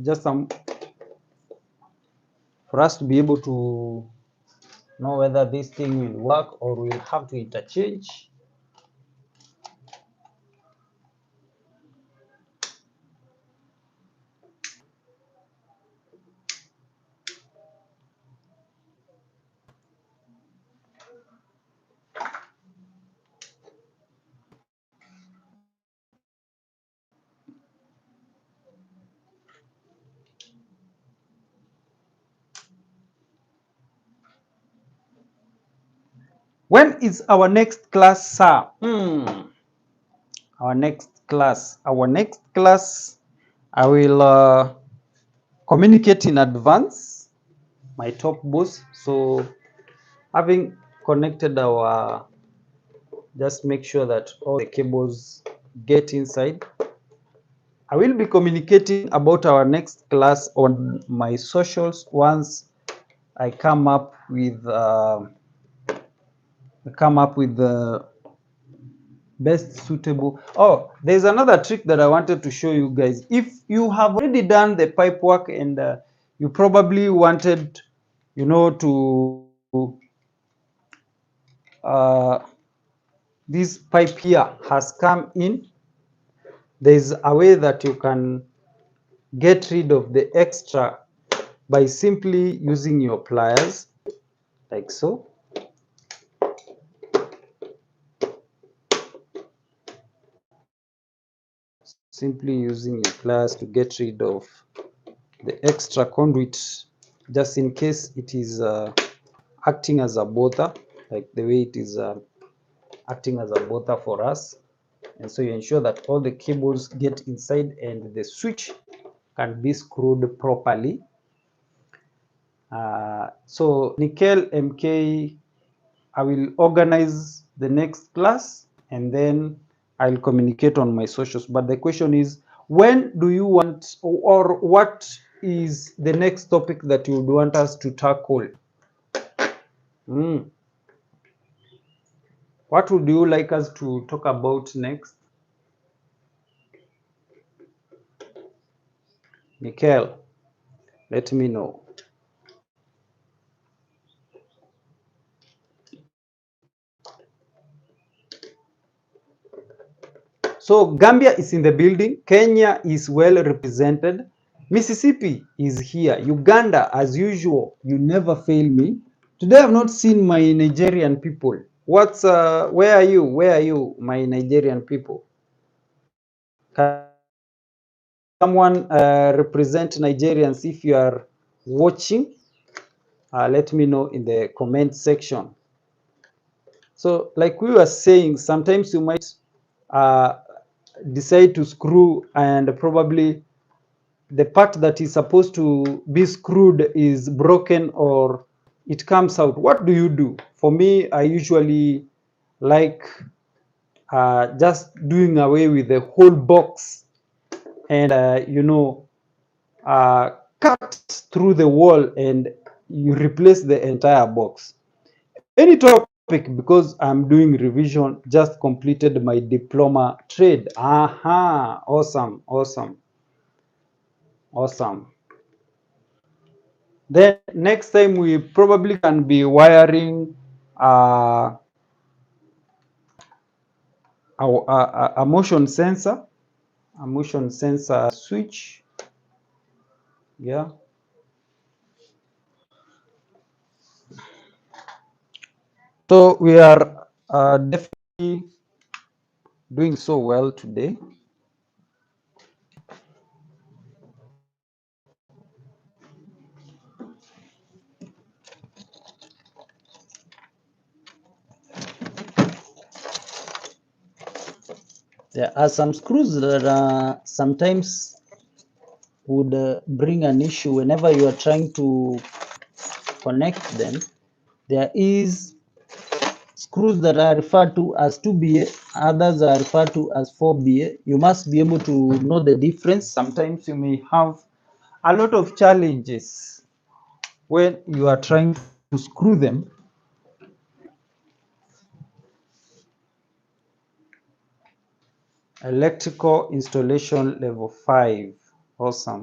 Speaker 1: just for us to be able to know whether this thing will work or we'll have to interchange. When is our next class, sir? Our next class, I will communicate in advance, my top boss. So having connected our, just make sure that all the cables get inside. I will be communicating about our next class on my socials once I come up with the best suitable. Oh, there's another trick that I wanted to show you guys. If you have already done the pipe work and you probably wanted, you know, to this pipe here has come in, there's a way that you can get rid of the extra by simply using your pliers, like so. Simply using your pliers to get rid of the extra conduit, just in case it is acting as a bother, like the way it is acting as a bother for us. And so you ensure that all the cables get inside and the switch can be screwed properly. So Nickel MK, I will organize the next class and then I'll communicate on my socials. But the question is, when do you want, or what is the next topic that you would want us to tackle? What would you like us to talk about next? Mikhail, let me know. So Gambia is in the building, Kenya is well represented, Mississippi is here, Uganda as usual, you never fail me. Today I've not seen my Nigerian people. Where are you? Where are you, my Nigerian people? Can someone represent Nigerians if you are watching. Let me know in the comment section. So like we were saying, sometimes you might uh, decide to screw, and probably the part that is supposed to be screwed is broken or it comes out. What do you do? For me, I usually like just doing away with the whole box and cut through the wall and you replace the entire box. Any topic, because I'm doing revision, just completed my diploma trade. Aha, awesome, awesome, awesome. Then next time we probably can be wiring a motion sensor, switch. Yeah. So we are definitely doing so well today. There are some screws that sometimes would bring an issue whenever you are trying to connect them. There is screws that are referred to as 2BA, others are referred to as 4BA. You must be able to know the difference. Sometimes you may have a lot of challenges when you are trying to screw them. Electrical installation level 5. Awesome.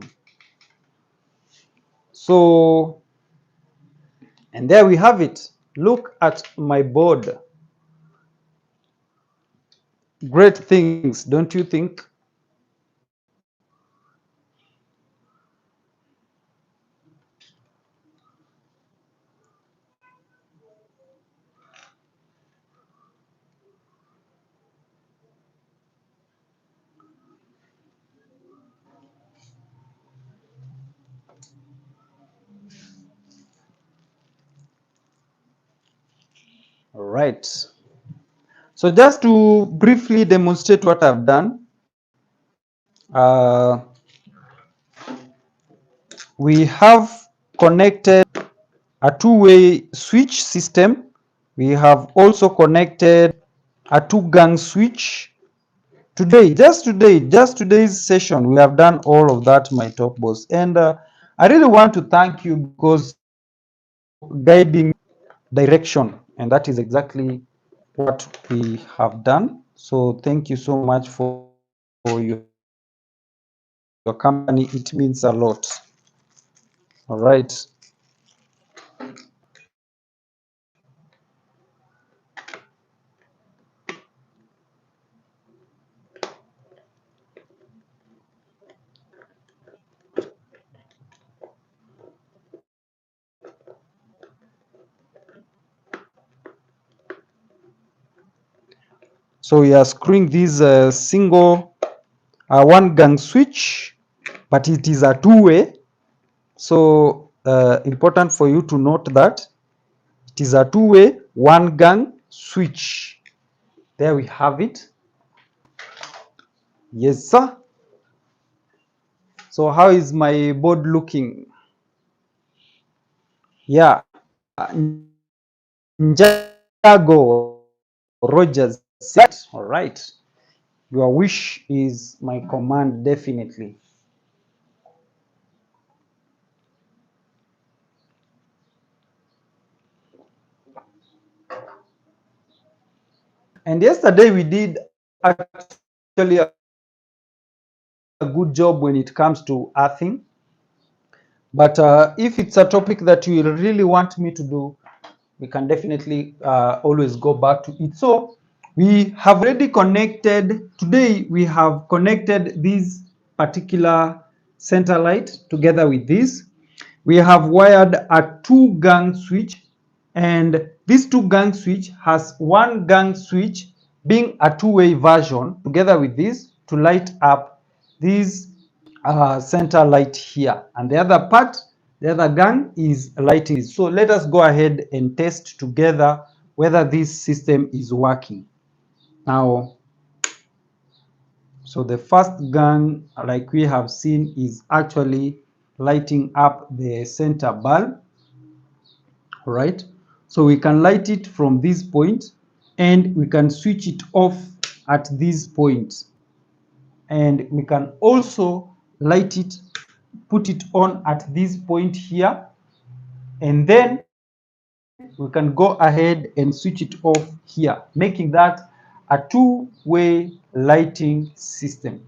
Speaker 1: So, and there we have it. Look at my board. Great things, don't you think? All right. So just to briefly demonstrate what I've done, we have connected a two-way switch system. We have also connected a two-gang switch. Just today's session, we have done all of that, my top boss. And I really want to thank you because guiding direction, and that is exactly what we have done. So thank you so much for your company. It means a lot. All right. So we are screwing this single one gang switch, but it is a two-way. So important for you to note that it is a two-way one gang switch. There we have it. Yes, sir. So how is my board looking? Yeah. Njago Rogers said, all right. Your wish is my command, definitely. And yesterday we did actually a good job when it comes to earthing. But if it's a topic that you really want me to do, we can definitely always go back to it. So we have already connected, today we have connected this particular center light together with this. We have wired a two-gang switch, and this two-gang switch has one gang switch being a two-way version together with this to light up this center light here, and the other part The other gang is lighting. So let us go ahead and test together whether this system is working. Now, so the first gang, like we have seen, is actually lighting up the center bulb, right? So we can light it from this point and we can switch it off at this point. And we can also light it, put it on at this point here, and then we can go ahead and switch it off here, making that a two-way lighting system.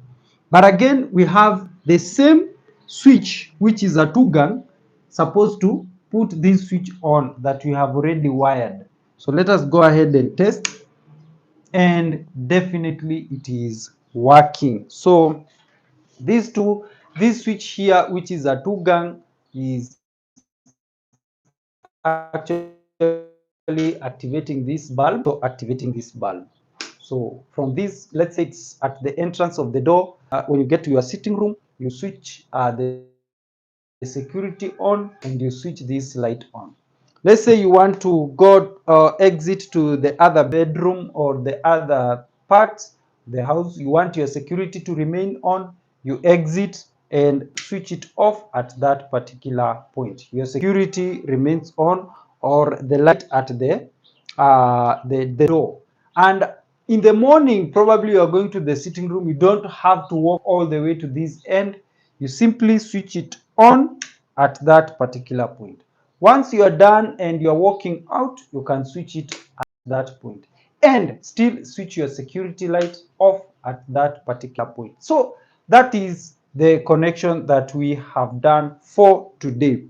Speaker 1: But again, we have the same switch, which is a two-gang, supposed to put this switch on that we have already wired. So let us go ahead and test, and definitely it is working. So this switch here, which is a two-gang, is actually activating this bulb, also activating this bulb. So from this, let's say it's at the entrance of the door. When you get to your sitting room, you switch the security on and you switch this light on. Let's say you want to go exit to the other bedroom or the other parts of the house, you want your security to remain on, you exit and switch it off at that particular point. Your security remains on, or the light at the door. And in the morning, probably you are going to the sitting room, you don't have to walk all the way to this end. You simply switch it on at that particular point. Once you are done and you are walking out, you can switch it at that point and still switch your security light off at that particular point. So that is the connection that we have done for today.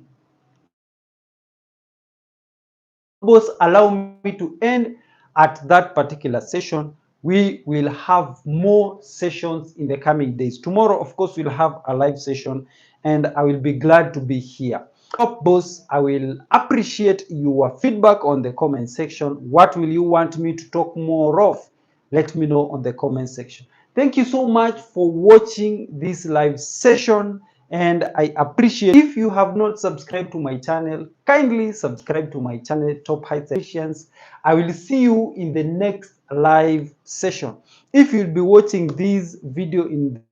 Speaker 1: Boss, allow me to end at that particular session. We will have more sessions in the coming days. Tomorrow, of course, we'll have a live session and I will be glad to be here. Top boss, I will appreciate your feedback on the comment section. What will you want me to talk more of? Let me know on the comment section. Thank you so much for watching this live session, and I appreciate. If you have not subscribed to my channel, kindly subscribe to my channel, Top Heights Efficiency. I will see you in the next live session. If you'll be watching this video in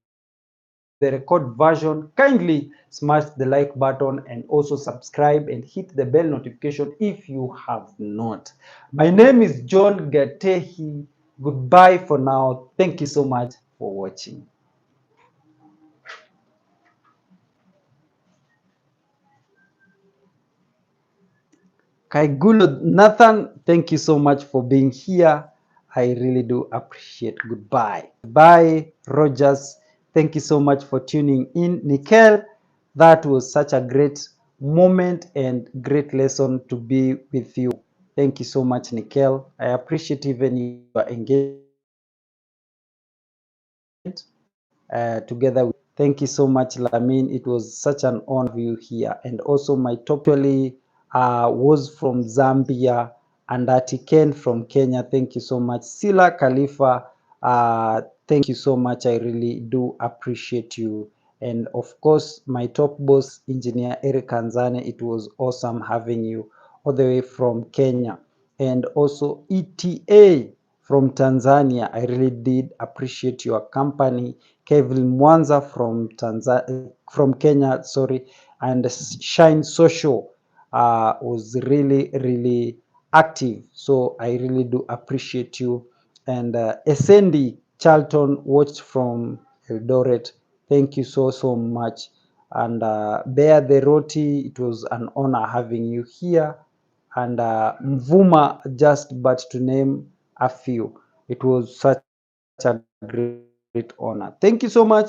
Speaker 1: the record version, kindly smash the like button and also subscribe and hit the bell notification if you have not. My name is John Gatehi. Goodbye for now. Thank you so much for watching. Kaigulo Nathan, thank you so much for being here. I really do appreciate. Goodbye. Bye, Rogers. Thank you so much for tuning in. Nikel, that was such a great moment and great lesson to be with you. Thank you so much, Nikel. I appreciate even your engagement together with. Thank you so much, Lamin. It was such an honor to have you here. And also my top was from Zambia, and Atiken from Kenya. Thank you so much. Sila Khalifa, thank you so much. I really do appreciate you. And of course, my top boss, Engineer Eric Kanzane, it was awesome having you all the way from Kenya. And also ETA from Tanzania. I really did appreciate your company. Kevin Mwanza from Kenya, sorry, and Shine Social was really active. So I really do appreciate you. And Essendi Charlton watched from Eldoret. Thank you so much. And Bear the Roti, it was an honor having you here. And Mvuma, just but to name a few. It was such a great honor. Thank you so much.